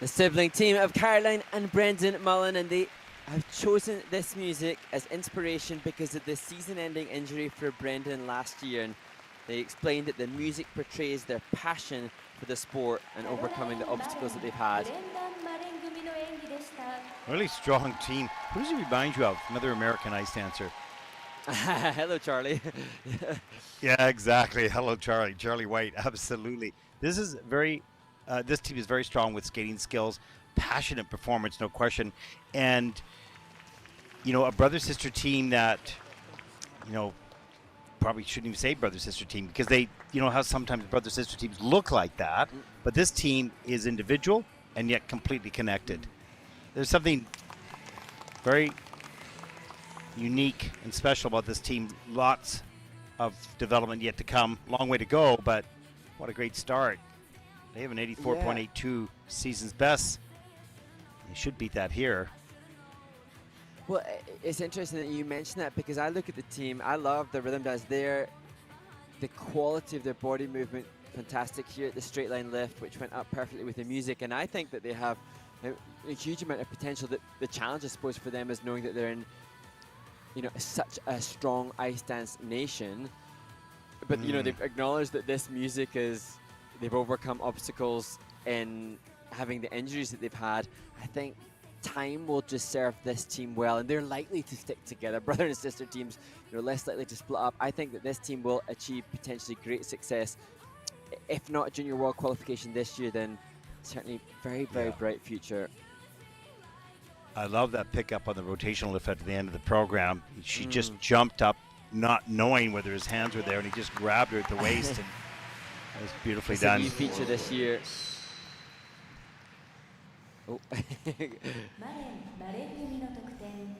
The sibling team of Caroline and Brendan Mullen, and they have chosen this music as inspiration because of the season-ending injury for Brendan last year, and they explained that the music portrays their passion for the sport and overcoming the obstacles that they've had. ブレンダン・マレン組の演技でした。 Really strong team. Who does it remind you of? Another American ice dancer. Hello, Charlie. Yeah, exactly. Hello, Charlie. Charlie White. Absolutely. This is this team is very strong with skating skills, passionate performance, no question. And, a brother-sister team that, probably shouldn't even say brother-sister team because they, how sometimes brother-sister teams look like that. But this team is individual and yet completely connected. There's something very unique and special about this team. Lots of development yet to come. Long way to go, but what a great start. They have an 84.82 season's best. They should beat that here. Well, it's interesting that you mention that because I look at the team, I love the rhythm dance there, the quality of their body movement, fantastic here at the straight line lift, which went up perfectly with the music, and I think that they have a huge amount of potential. That the challenge, I suppose, for them is knowing that they're in, such a strong ice dance nation, but they've acknowledged that this music is, they've overcome obstacles in having the injuries that they've had. I think time will just serve this team well, and they're likely to stick together. Brother and sister teams, less likely to split up. I think that this team will achieve potentially great success. If not junior world qualification this year, then certainly very, very bright future. I love that pickup on the rotational lift at the end of the program. She just jumped up, not knowing whether his hands were there, and he just grabbed her at the waist, and that was beautifully It's a done. new feature this year. Oh. マレン組の得点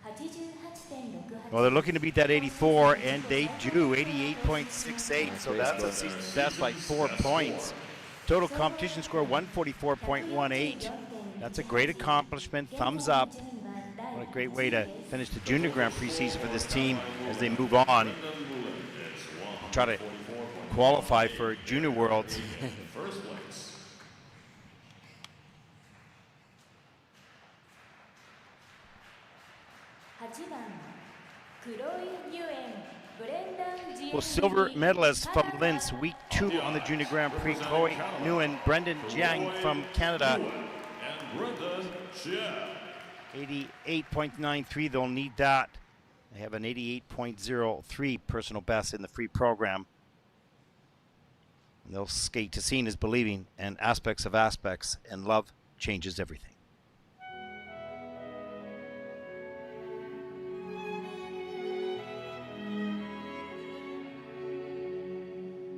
88.68。 Well, they're looking to beat that 84, and they do, 88.68. So that's a season best by 4 points. Total competition score 144.18. That's a great accomplishment. Thumbs up. What a great way to finish the Junior Grand Prix season for this team as they move on. Try to qualify for Junior Worlds. First place. 8番クロイ・ニュエン、ブレンダン・ジエン Well, silver medalists from Linz, week 2 on the Junior Grand Prix. Chloe Nguyen, Brendan Jiang from Canada. And Brendan Chia. 88.93, they'll need that. They have an 88.03 personal best in the free program. And they'll skate to seeing is believing, and aspects of aspects, and love changes everything.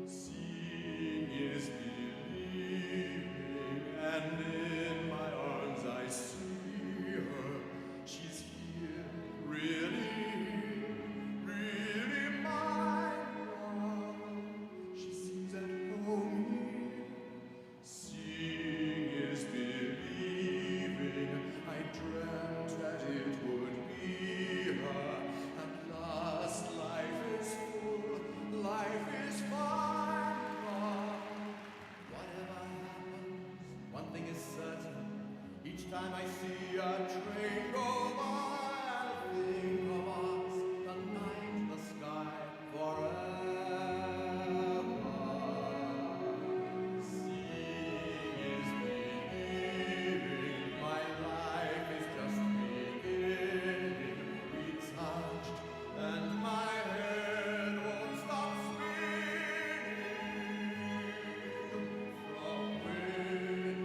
Seeing is believing, and in my arms I see her. She's here, really, really mine. She seems at home here. Seeing is believing. I dreamt that it would be her. At last, life is full, life is fine. Whatever happens, one thing is certain. Each time I see a train go by, I'll think of us, the night, the sky, forever. Seeing is believing. My life is just beginning. We touched, and my head won't stop spinning. From within.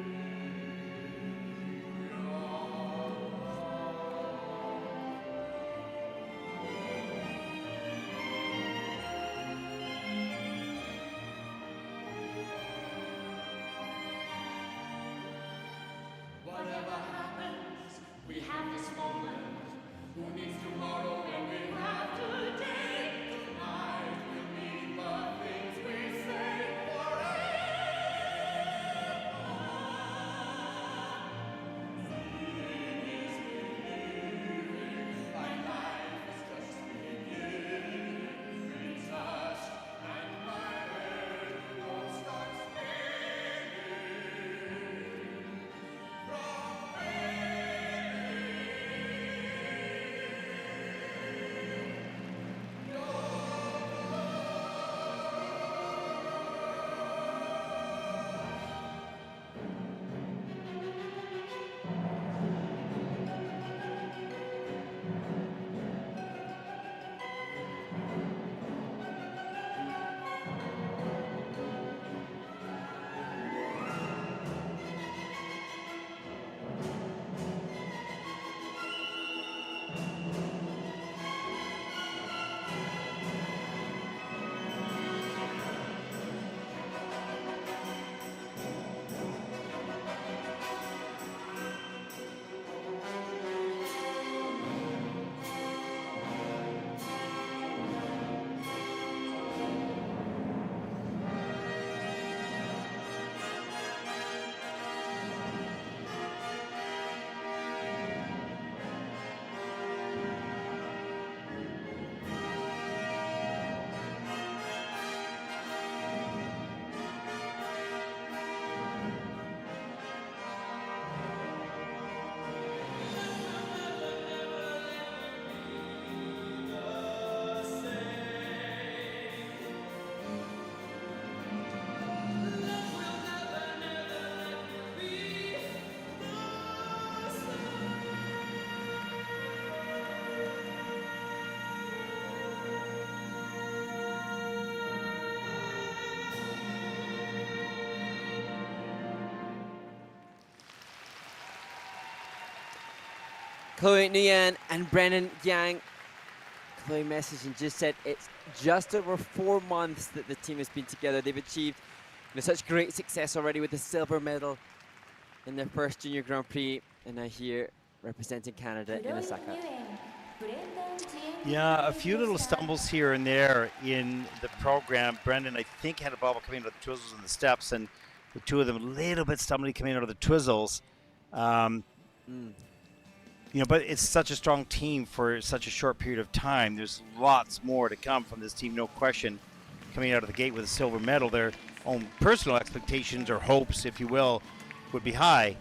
Whatever happens, we have this moment. Who needs tomorrow when we have today? Tonight will mean the things we say forever. Seeing is believing. My life is just beginning. We touch, and my head won't stop spinning. Chloe Nguyen and Brennan Yang. Chloe messaged and just said it's just over 4 months that the team has been together. They've achieved such great success already with the silver medal in their first Junior Grand Prix, and now here representing Canada in Osaka. Yeah, a few little stumbles here and there in the program. Brendan, I think, had a bobble coming out of the twizzles and the steps, and the two of them a little bit stumbly coming out of the twizzles. You know, but it's such a strong team for such a short period of time. There's lots more to come from this team, no question. Coming out of the gate with a silver medal, their own personal expectations or hopes, if you will, would be high,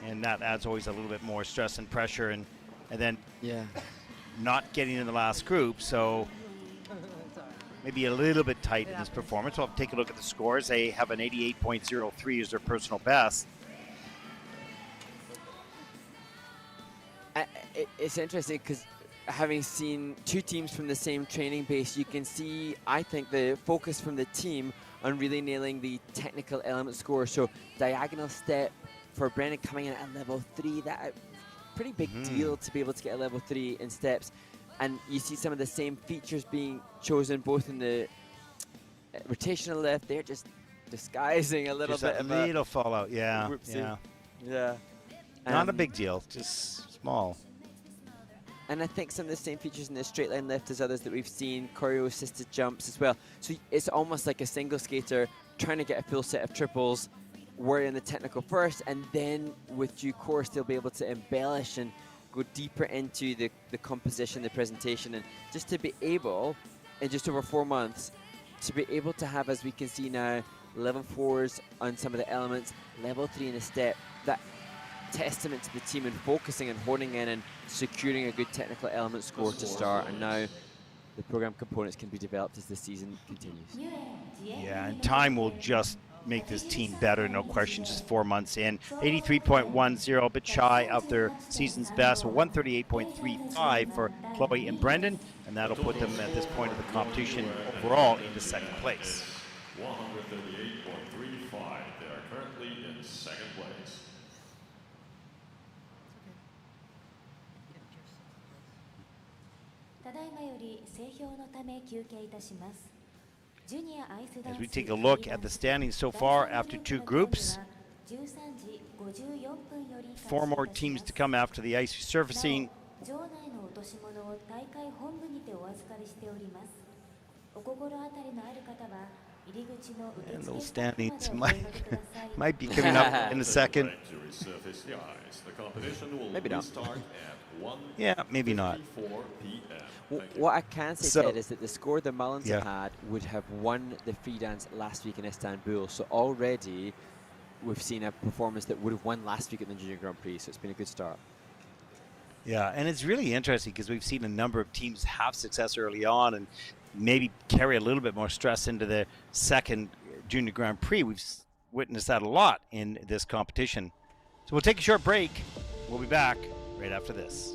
and that adds always a little bit more stress and pressure, and then not getting in the last group, so maybe a little bit tight in this performance. We'll take a look at the scores. They have an 88.03 as their personal best. It's interesting because having seen two teams from the same training base, you can see, I think, the focus from the team on really nailing the technical element score. So diagonal step for Brennan coming in at level 3, that pretty big deal to be able to get a level 3 in steps. And you see some of the same features being chosen both in the rotational lift. They're just disguising a little bit of a little fallout, yeah. Not a big deal, just small. And I think some of the same features in the straight line lift as others that we've seen, choreo assisted jumps as well. So it's almost like a single skater trying to get a full set of triples, worry on the technical first, and then with due course they'll be able to embellish and go deeper into the composition, the presentation, and just to be able, in just over 4 months, to be able to have, as we can see now, level 4s on some of the elements, level 3 in a step, that testament to the team and focusing and honing in and securing a good technical element score to start, and now the program components can be developed as the season continues. Yeah, and time will just make this team better, no question, just 4 months in. 83.10, a bit shy of their season's best, 138.35 for Chloe and Brendan, and that'll put them at this point of the competition overall into second place. 138.35. They are currently in second place. As we take a look at the standings so far after 2 groups, 4 more teams to come after the ice resurfacing. And those standings might be coming up in a second. Maybe not. Yeah, maybe not. What I can say, Ted, is that the score the Mullins had would have won the free dance last week in Istanbul. So already we've seen a performance that would have won last week at the Junior Grand Prix. So it's been a good start. Yeah, and it's really interesting because we've seen a number of teams have success early on and maybe carry a little bit more stress into the second Junior Grand Prix. We've witnessed that a lot in this competition. So we'll take a short break. We'll be back right after this.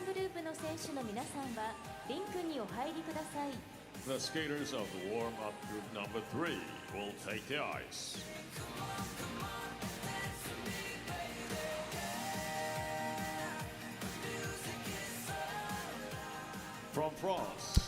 グループの選手の皆さんはリンクにお入りください。 The skaters of the warm-up group number 3 will take the ice. From France.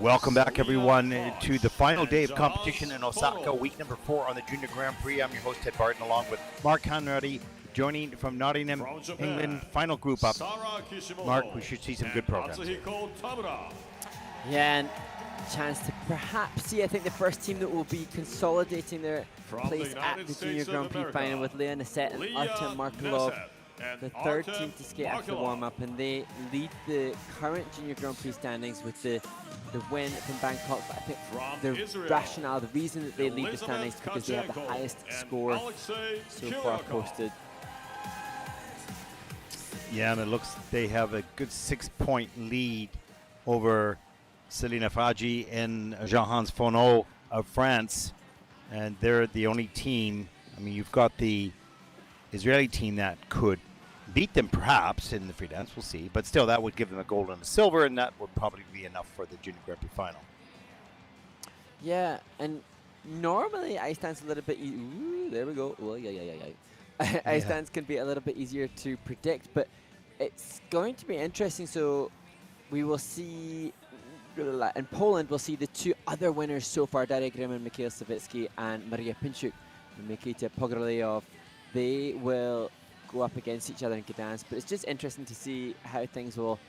Welcome back, everyone, to the final day of competition in Osaka, week number 4 on the Junior Grand Prix. I'm your host, Ted Barton, along with Mark Conradi, joining from Nottingham, From Japan, England. Final group up. Sarah Kishimoto Mark, we should see some good and programs. Katsuhiko Tamura. Yeah, and chance to perhaps see, I think, the first team that will be consolidating their From place the at United the States Junior of Grand Prix America, final with Leah Nissette and Leah Artem Markelov, Nissette and the third Artem team to skate after the Markelov. warm-up, and they lead the current Junior Grand Prix standings with the win from Bangkok. But I think From the Israel, rationale, the reason that they lead the Elizabeth standings is because they have the Kachenko highest and score Alexei so far Kyryakov. posted. Yeah, and it looks they have a good 6-point lead over Selina Fagi and Jean-Hans Fonot of France. And they're the only team. I mean, you've got the Israeli team that could beat them perhaps in the free dance. We'll see. But still, that would give them a gold and a silver, and that would probably be enough for the Junior Grand Prix final. Yeah, and normally ice dance a little bit. Ooh, there we go. Oh, yeah. Ice dance can be a little bit easier to predict, but it's going to be interesting. So we will see in Poland. We'll see the two other winners so far: Daria Grimm and Mikhail Savitsky, and Maria Pinchuk and Mikita Pogorelov. They will go up against each other in Gdansk, but it's just interesting to see how things will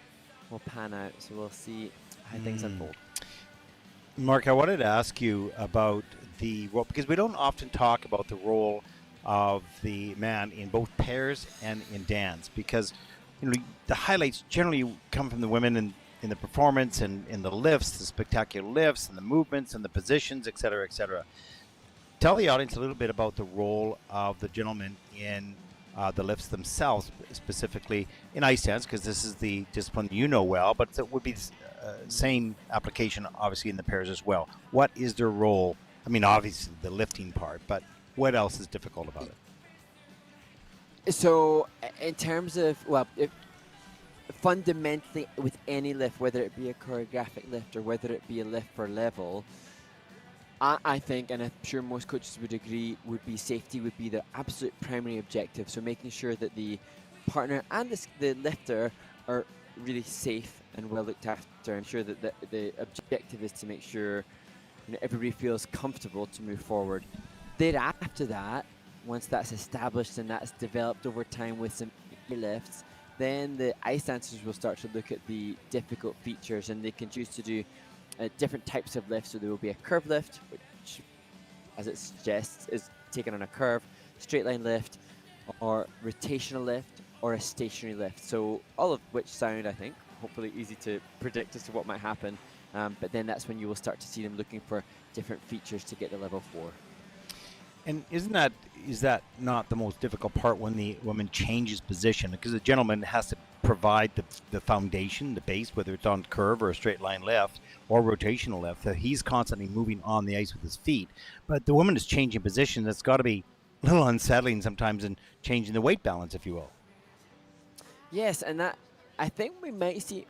pan out. So we'll see how things unfold. Mark, I wanted to ask you about the role, because we don't often talk about the role of the man in both pairs and in dance, because the highlights generally come from the women in the performance and in the lifts, the spectacular lifts and the movements and the positions, et cetera, et cetera. Tell the audience a little bit about the role of the gentleman in the lifts themselves, specifically in ice dance, because this is the discipline you know well, but it would be the same application, obviously, in the pairs as well. What is their role? I mean, obviously, the lifting part, but what else is difficult about it? So, in terms of, fundamentally, with any lift, whether it be a choreographic lift or whether it be a lift for level, I think, and I'm sure most coaches would agree, would be safety would be the absolute primary objective. So making sure that the partner and the lifter are really safe and well looked after. I'm sure that the objective is to make sure everybody feels comfortable to move forward. Thereafter that, once that's established and that's developed over time with some lifts, then the ice dancers will start to look at the difficult features, and they can choose to do different types of lifts. So there will be a curve lift, which, as it suggests, is taken on a curve, straight line lift, or rotational lift, or a stationary lift. So all of which sound, I think, hopefully easy to predict as to what might happen. But then that's when you will start to see them looking for different features to get to level 4. And is that not the most difficult part when the woman changes position? Because the gentleman has to provide the foundation, the base, whether it's on curve or a straight line lift or rotational lift. He's constantly moving on the ice with his feet. But the woman is changing position. That's got to be a little unsettling sometimes, in changing the weight balance, if you will. Yes, and that I think we might see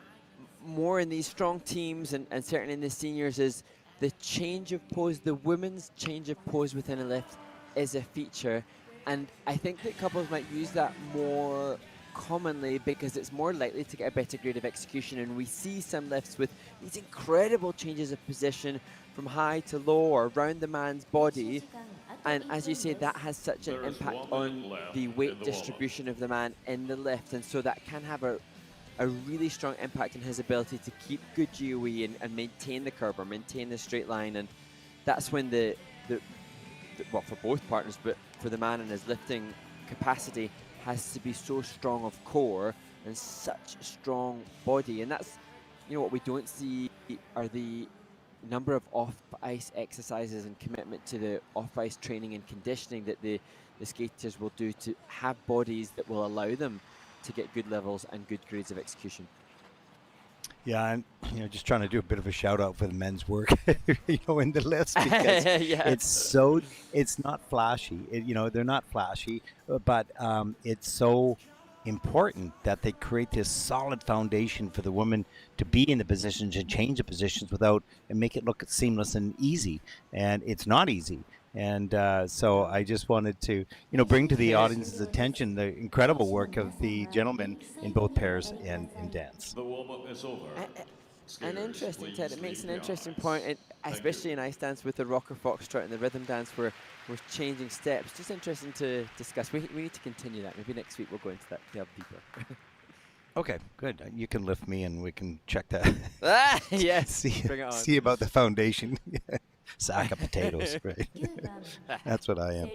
more in these strong teams, and certainly in the seniors, is the change of pose. The women's change of pose within a lift is a feature, and I think that couples might use that more commonly because it's more likely to get a better grade of execution. And we see some lifts with these incredible changes of position from high to low or around the man's body, and as you say, that has such an There is impact 1 on minute left the in weight the distribution of the man in the lift, and so that can have a really strong impact on his ability to keep good GOE and maintain the curve or maintain the straight line. And that's when the well, for both partners, but for the man and his lifting capacity, has to be so strong of core and such strong body. And that's, what we don't see are the number of off-ice exercises and commitment to the off-ice training and conditioning that the skaters will do to have bodies that will allow them to get good levels and good grades of execution. Yeah, and just trying to do a bit of a shout out for the men's work, in the lifts, because it's not flashy. They're not flashy, but it's so important that they create this solid foundation for the women to be in the positions and change the positions without and make it look seamless and easy. And it's not easy. And so I just wanted to, bring to the audience's attention the incredible work of the gentlemen in both pairs and in dance. The warm-up is over. An Skiers, interesting, please Ted. It makes leave an the interesting ice. point, and Thank especially you. in ice dance with the rocker foxtrot and the rhythm dance, where we're changing steps. Just interesting to discuss. We need to continue that. Maybe next week we'll go into that delve deeper. Okay, good. You can lift me and we can check that. Yes, see, bring it on. see about the foundation. Sack of potatoes, right? That's what I am.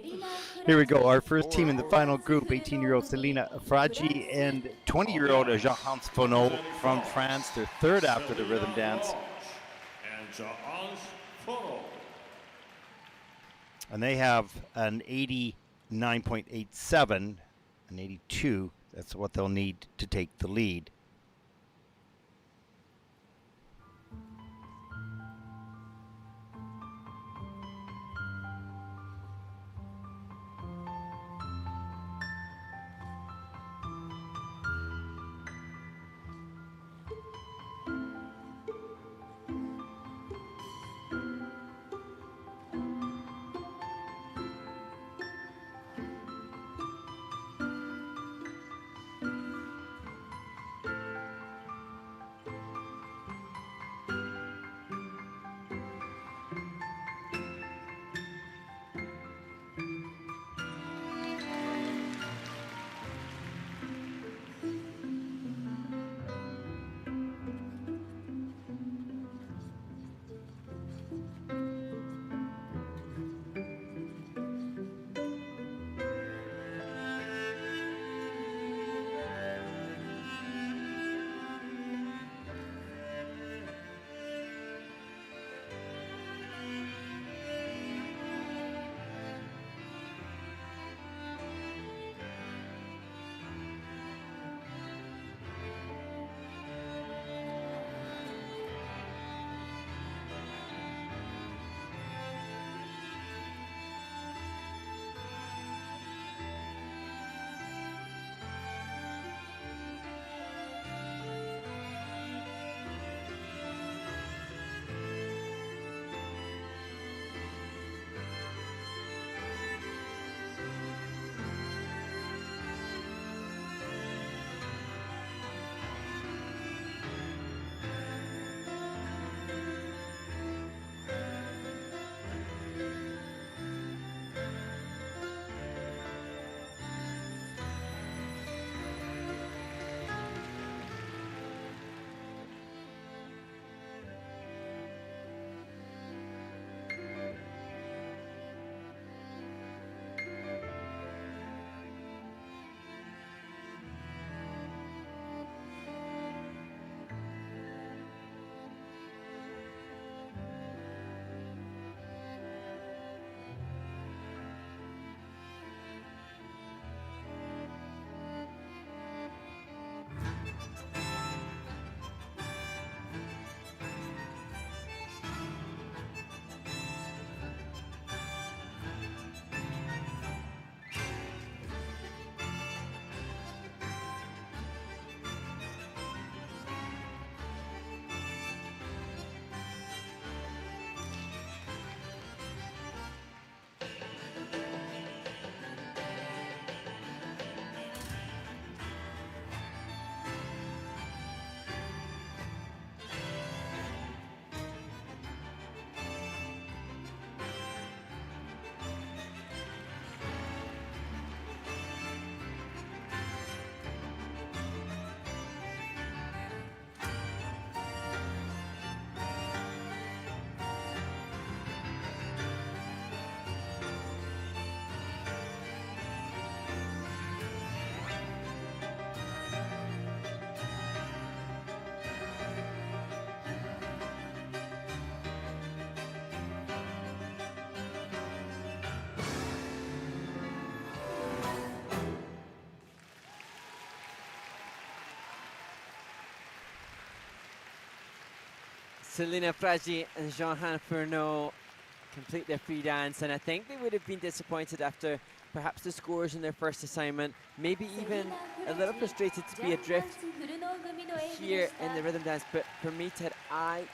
Here we go. Our first team in the final group, 18-year-old Selina Fragi and 20-year-old Jean-Hans Fonot from France. They're third after the rhythm dance. And Jean-Hans Fonot. And they have an 89.87, an 82. That's what they'll need to take the lead. Selina Fragi and Jean-Han Fourneau complete their free dance, and I think they would have been disappointed after perhaps the scores in their first assignment, maybe even a little frustrated to be adrift here in the rhythm dance. But for me, Ted, I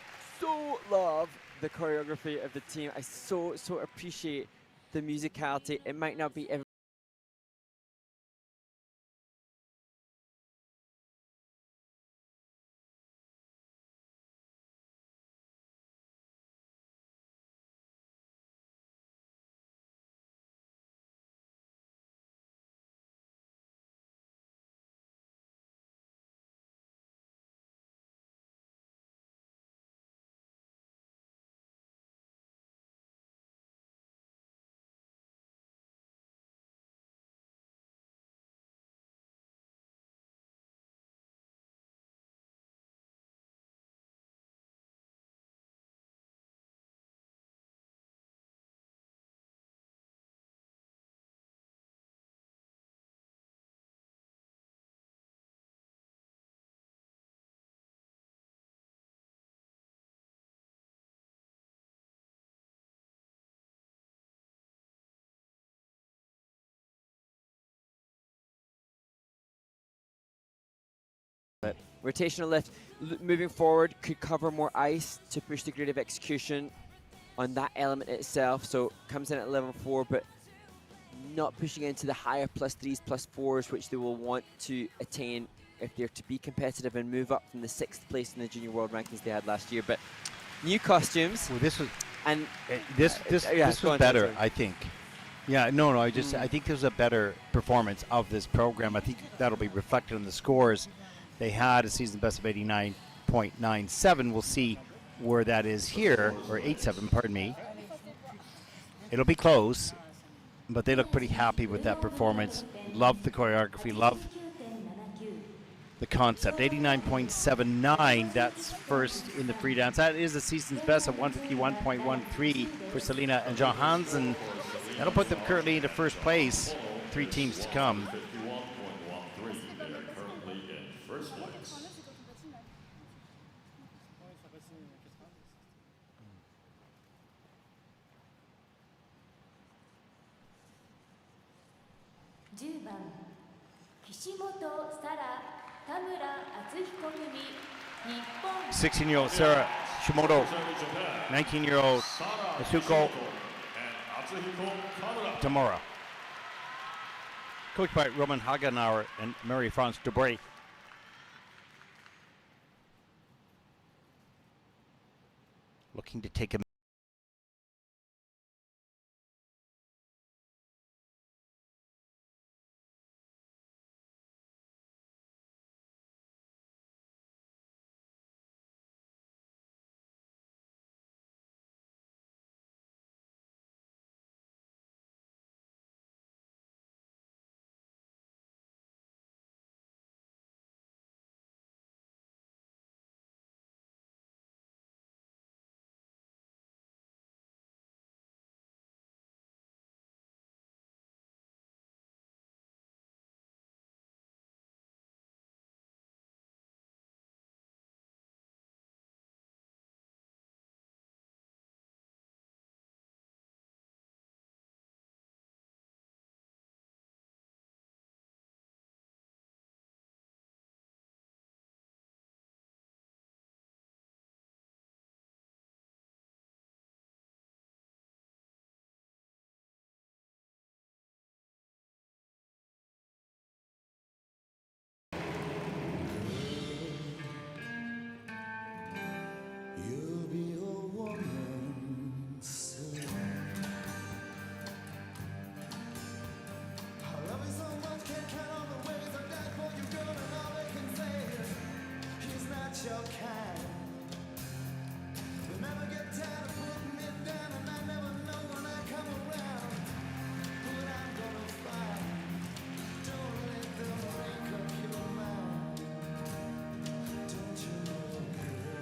so love the choreography of the team. I so appreciate the musicality. It might not be every rotational lift. Moving forward could cover more ice to push the grade of execution on that element itself. So comes in at level 4, but not pushing into the higher +3s, +4s, which they will want to attain if they're to be competitive and move up from the 6th place in the junior world rankings they had last year. But new costumes. Well, this was and this was better, I think. Yeah, no, I think there's a better performance of this program. I think that'll be reflected in the scores. They had a season best of 89.97. We'll see where that is here, or 87, pardon me. It'll be close, but they look pretty happy with that performance. Love the choreography, love the concept. 89.79, that's first in the free dance. That is the season's best of 151.13 for Selena and John Hansen. That'll put them currently into first place. 3 teams to come. 51.13. They are currently in first place. Nippon. 16-year-old Sarah Shimoto, 19-year-old Asuko Tamura. Coached by Roman Hagenauer and Marie-France Debray. Looking to take a You'll be a woman soon. I love you so much, can't count all the ways I died for you, girl, and all they can say is he's not your kind. They never get tired of putting me down, and I never know when I come around what I'm gonna find. Don't let them make up your mind. Don't you know, girl?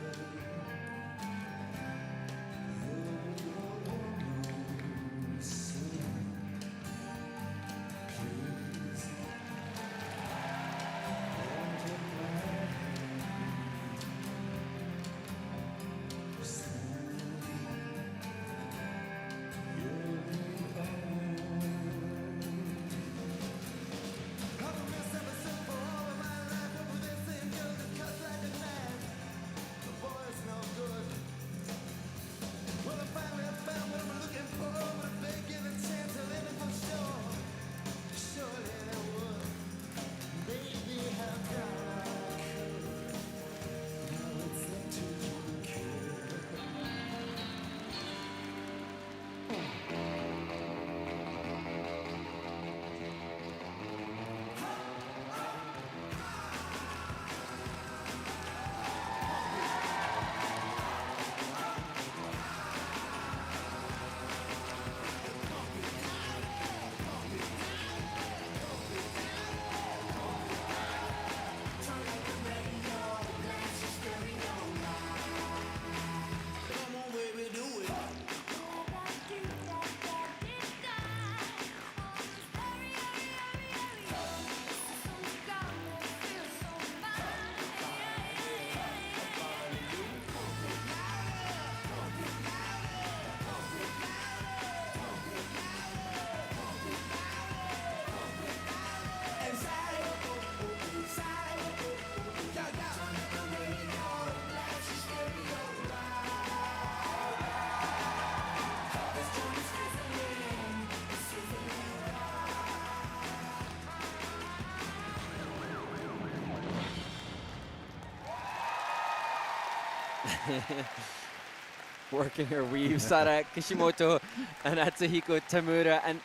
Working her weave, Sara Kishimoto and Atsuhiko Tamura. And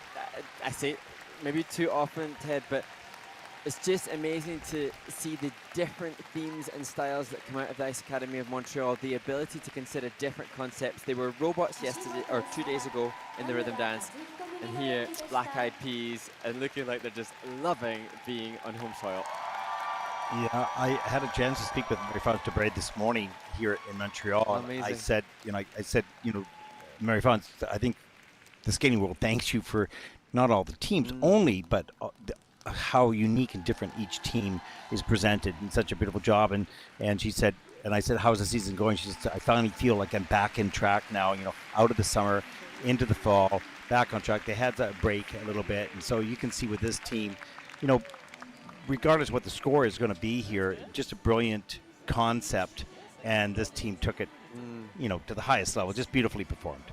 I say maybe too often, Ted, but it's just amazing to see the different themes and styles that come out of the Ice Academy of Montreal, the ability to consider different concepts. They were robots yesterday, or 2 days ago, in the rhythm dance, and here, Black Eyed Peas, and looking like they're just loving being on home soil. Yeah, I had a chance to speak with Marie-France Debré this morning here in Montreal. Amazing. I said, Marie-France, I think the skating world thanks you for not all the teams only, but how unique and different each team is presented, in such a beautiful job. And she said, and I said, how's the season going? She said, I finally feel like I'm back in track now, out of the summer, into the fall, back on track. They had that break a little bit. And so you can see with this team, regardless what the score is going to be here, just a brilliant concept. And this team took it, to the highest level, just beautifully performed.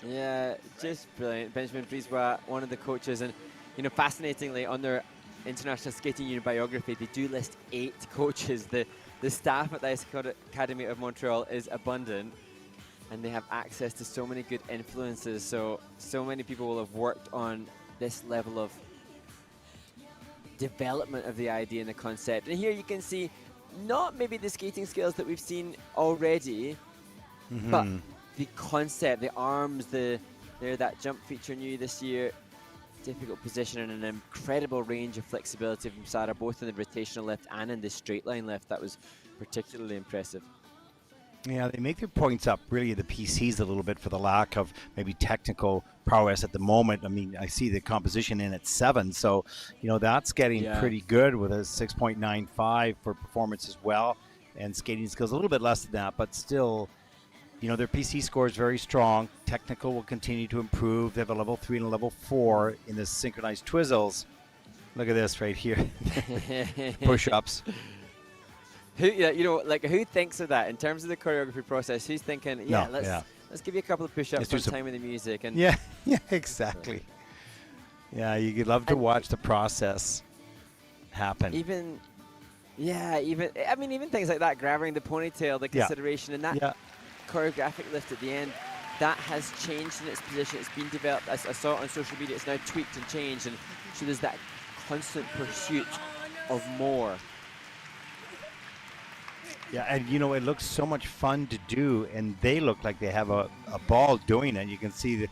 Yeah, just brilliant. Benjamin Brisebois, one of the coaches, and fascinatingly, on their International Skating Union biography, they do list 8 coaches. The staff at the Ice Academy of Montreal is abundant, and they have access to so many good influences. So many people will have worked on this level of development of the idea and the concept. And here you can see not maybe the skating skills that we've seen already, but the concept, the arms, that jump feature new this year. Difficult position and an incredible range of flexibility from Sara, both in the rotational lift and in the straight line lift. That was particularly impressive. Yeah, they make their points up, really, the PCs a little bit for the lack of maybe technical prowess at the moment. I mean, I see the composition in at 7, so, that's getting pretty good with a 6.95 for performance as well, and skating skills a little bit less than that, but still, their PC score is very strong. Technical will continue to improve. They have a level 3 and a level 4 in the synchronized twizzles. Look at this right here. Push-ups. Who thinks of that in terms of the choreography process? Who's thinking, let's give you a couple of push-ups for time with the music? And yeah, exactly. Yeah, you'd love to watch the process happen. Even things like that, grabbing the ponytail, the consideration, and that choreographic lift at the end, that has changed in its position. It's been developed. I saw it on social media. It's now tweaked and changed, and so there's that constant pursuit of more. Yeah, and it looks so much fun to do, and they look like they have a ball doing it. You can see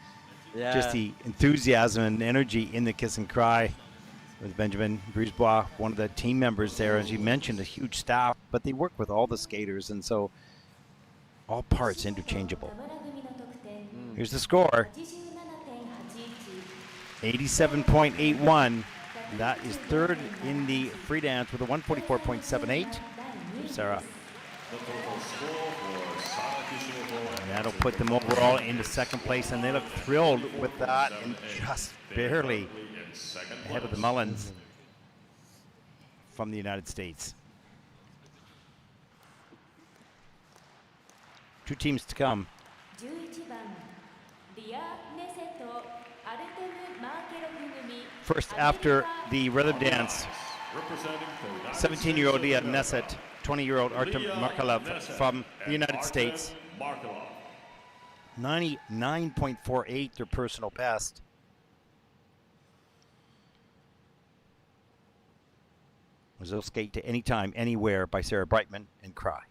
just the enthusiasm and energy in the kiss and cry with Benjamin Brisebois, one of the team members there. As you mentioned, a huge staff, but they work with all the skaters, and so all parts interchangeable. Here's the score, 87.81. That is third in the free dance with a 144.78 for Sara. And that'll put them overall into second place, and they look thrilled with that, and just barely ahead of the Mullins from the United States. 2 teams to come. First, after the rhythm dance, 17-year-old Leah Nesset, 20-year-old Artem Markalev from the United States. 99.48, their personal best. They'll skate to Anytime, Anywhere by Sarah Brightman and Cry.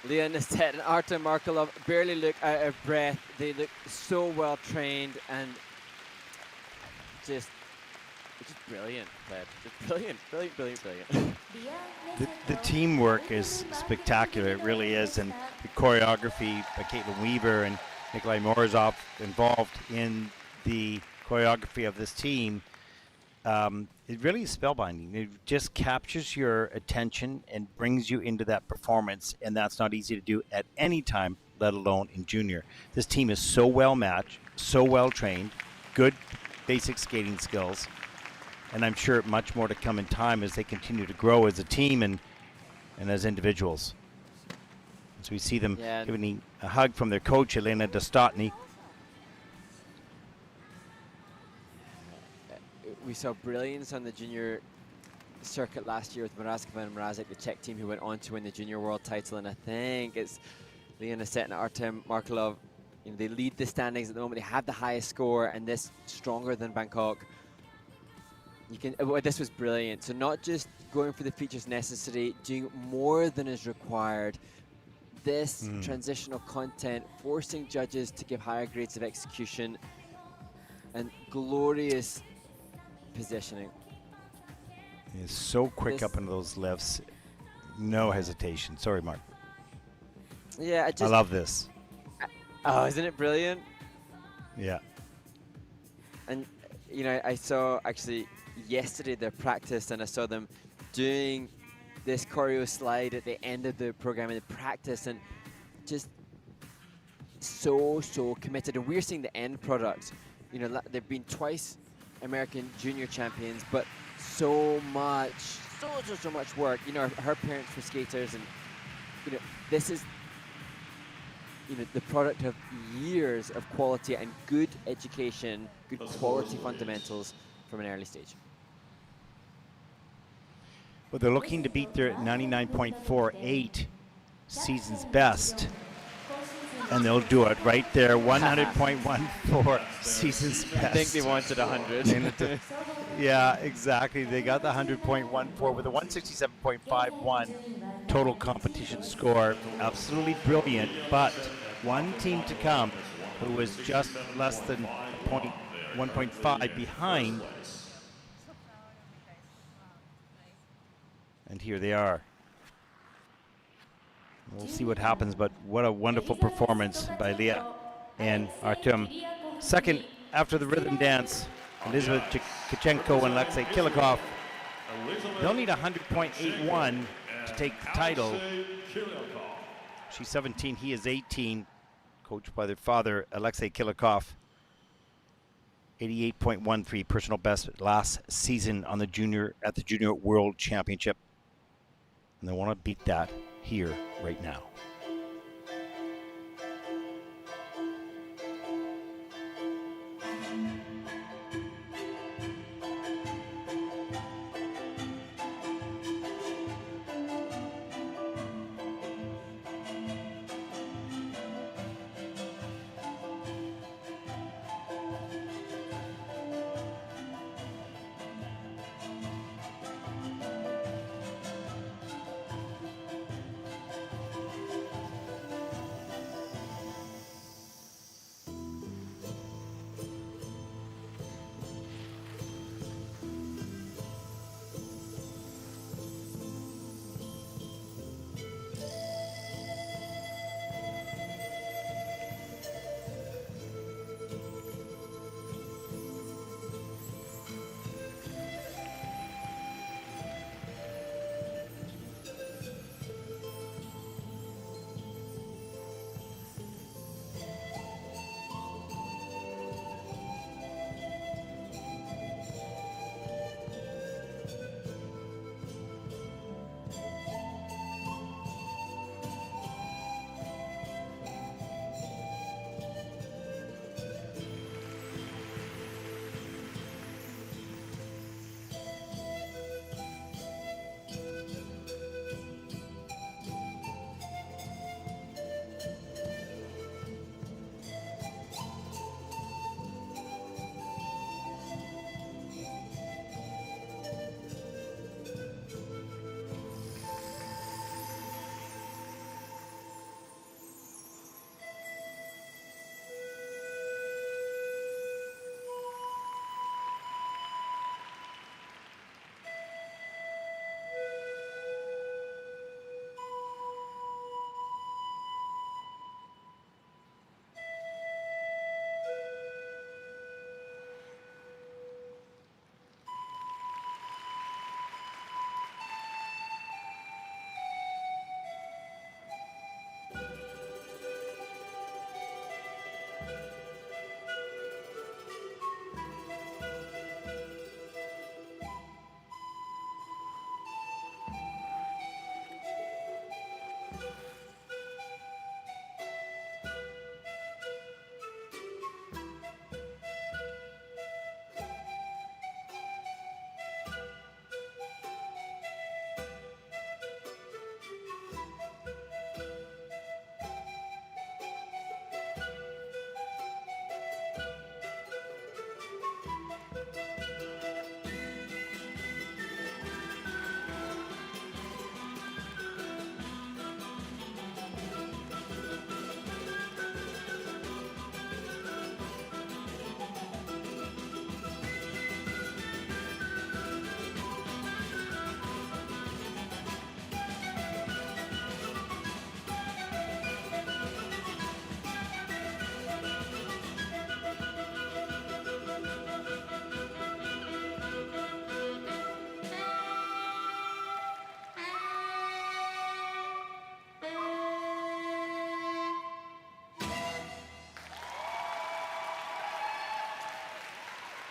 Leah Nestet and Artem Markelov barely look out of breath. They look so well trained and just brilliant, Pleb. Just brilliant, brilliant, brilliant, brilliant. The teamwork is spectacular, it really is, and the choreography by Caitlin Weaver and Nikolai Morozov involved in the choreography of this team, it really is spellbinding. It just captures your attention and brings you into that performance, and that's not easy to do at any time, let alone in junior. This team is so well matched, so well trained, good basic skating skills, and I'm sure much more to come in time as they continue to grow as a team and as individuals. As we see them giving a hug from their coach, Elena Dostotny. We saw brilliance on the junior circuit last year with Mrazkova and Mrazek, the Czech team who went on to win the junior world title, and I think it's Leah Nestet and Artem Markelov. You know, they lead the standings at the moment. They have the highest score, and this stronger than Bangkok. You can. This was brilliant. So not just going for the features necessary, doing more than is required. This transitional content, forcing judges to give higher grades of execution, and glorious positioning. He is so quick up into those lifts. No hesitation. Sorry, Mark. Yeah, I love this. Oh, isn't it brilliant? Yeah. And, you know, I saw actually yesterday their practice, and I saw them doing this choreo slide at the end of the program in the practice, and just so committed. And we're seeing the end product. You know, they've been twice American junior champions, but so much work. You know, her parents were skaters, and you know, this is, you know, the product of years of quality and good education, good quality fundamentals from an early stage. Well, they're looking to beat their 99.48 season's best, and they'll do it right there. 100.14 season's best. I think they wanted 100. Yeah, exactly. They got the 100.14 with a 167.51 total competition score. Absolutely brilliant, but one team to come who was just less than 1.5 behind. And here they are. We'll see what happens, but what a wonderful performance by Leah and Artem. Second, after the rhythm dance, Elizabeth Tkachenko and Alexei Kilikov. They'll need 100.81 to take the title. She's 17, he is 18, coached by their father, Alexei Kilikov. 88.13 personal best last season on the junior World Championship. And they want to beat that here right now.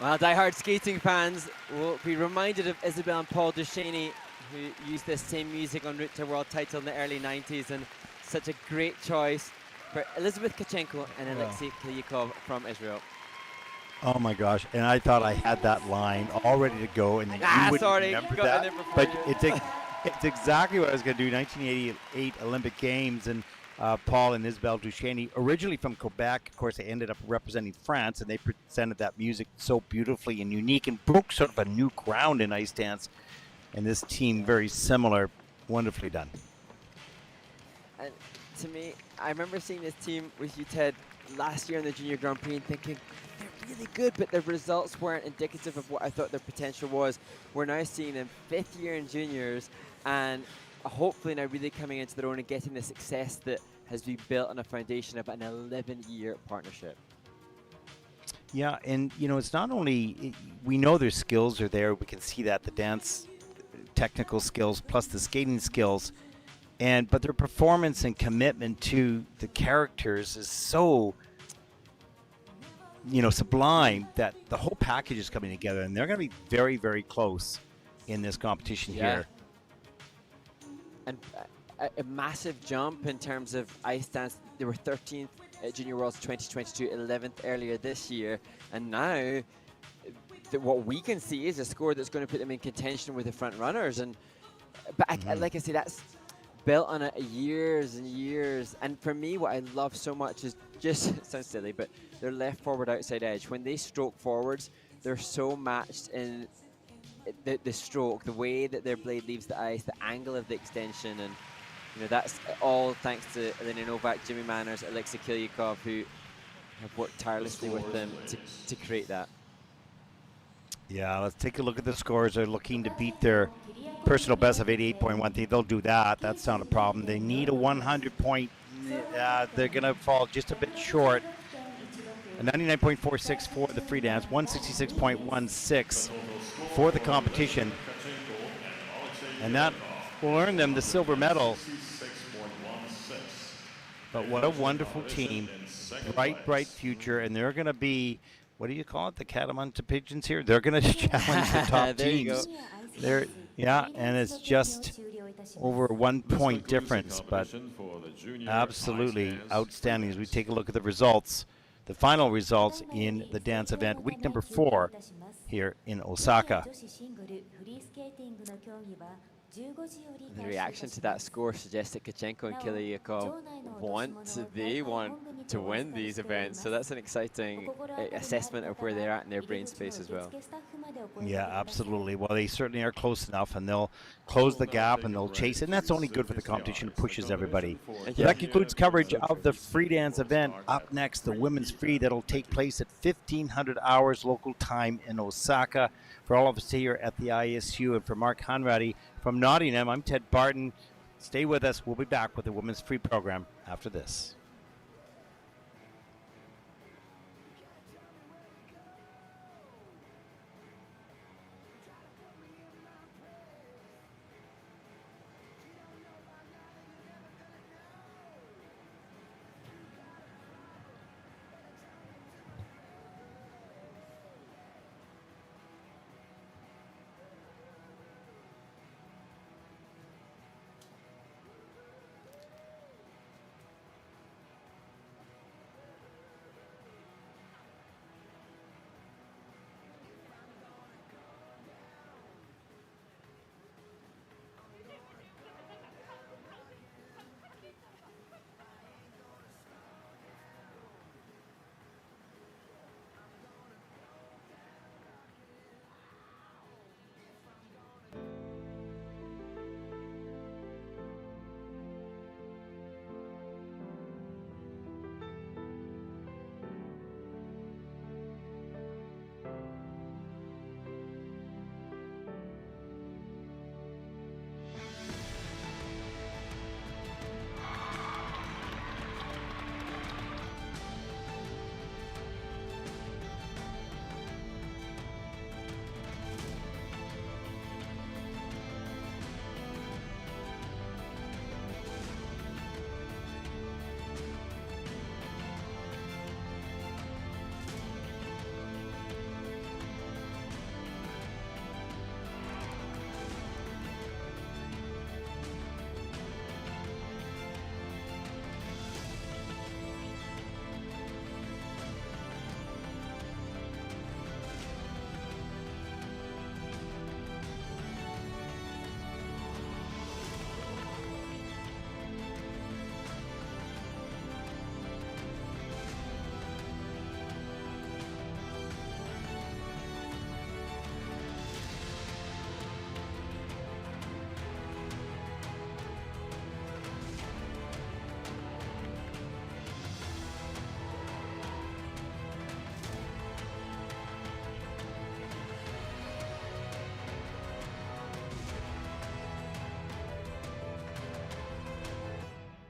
Well, die-hard skating fans will be reminded of Isabel and Paul Duchesne, who used this same music en route to world title in the early 90s, and such a great choice for Elizabeth Tkachenko and Alexei Kliykov from Israel. Oh my gosh! And I thought I had that line all ready to go, and then you wouldn't remember that. But it's exactly what I was going to do. 1988 Olympic Games, and Paul and Isabelle Duchesne, originally from Quebec. Of course, they ended up representing France, and they presented that music so beautifully and unique, and broke sort of a new ground in ice dance. And this team, very similar, wonderfully done. And to me, I remember seeing this team with you, Ted, last year in the Junior Grand Prix and thinking, they're really good, but their results weren't indicative of what I thought their potential was. We're now seeing them 5th year in juniors, and hopefully now really coming into their own and getting the success that has been built on a foundation of an 11-year partnership. Yeah, and you know, it's not only, we know their skills are there, we can see that, the dance technical skills plus the skating skills, but their performance and commitment to the characters is so, you know, sublime that the whole package is coming together, and they're going to be very, very close in this competition here. And a massive jump in terms of ice dance. They were 13th at Junior Worlds 2022, 11th earlier this year, and now what we can see is a score that's going to put them in contention with the front runners. And like I say, that's built on years and years. And for me, what I love so much is just, it sounds silly, but their left forward outside edge. When they stroke forwards, they're so matched in the stroke, the way that their blade leaves the ice, the angle of the extension, and you know, that's all thanks to Elena Novak, Jimmy Manners, Alexei Kliykov, who have worked tirelessly with them to create that. Yeah, let's take a look at the scores. They're looking to beat their personal best of 88.1. They'll do that. That's not a problem. They need a 100 point. They're going to fall just a bit short. A 99.46 for the free dance, 166.16 for the competition. And that will earn them the silver medal. But what a wonderful team. Bright, bright future. And they're going to be, what do you call it? The catamount to pigeons here? They're going to challenge the top teams. And it's just over 1 point difference, but absolutely outstanding as we take a look at the results, the final results in the dance event, week number 4 here in Osaka. The reaction to that score suggests that Tkachenko and Kliykov want to win these events, so that's an exciting assessment of where they're at in their brain space as well. Yeah, absolutely. Well, they certainly are close enough, and they'll close the gap and they'll chase it, and that's only good for the competition. It pushes everybody. So that concludes coverage of the free dance event. Up next, the women's free that'll take place at 1500 hours local time in Osaka. For all of us here at the ISU, and for Mark Hanratty from Nottingham, I'm Ted Barton. Stay with us. We'll be back with the women's free program after this.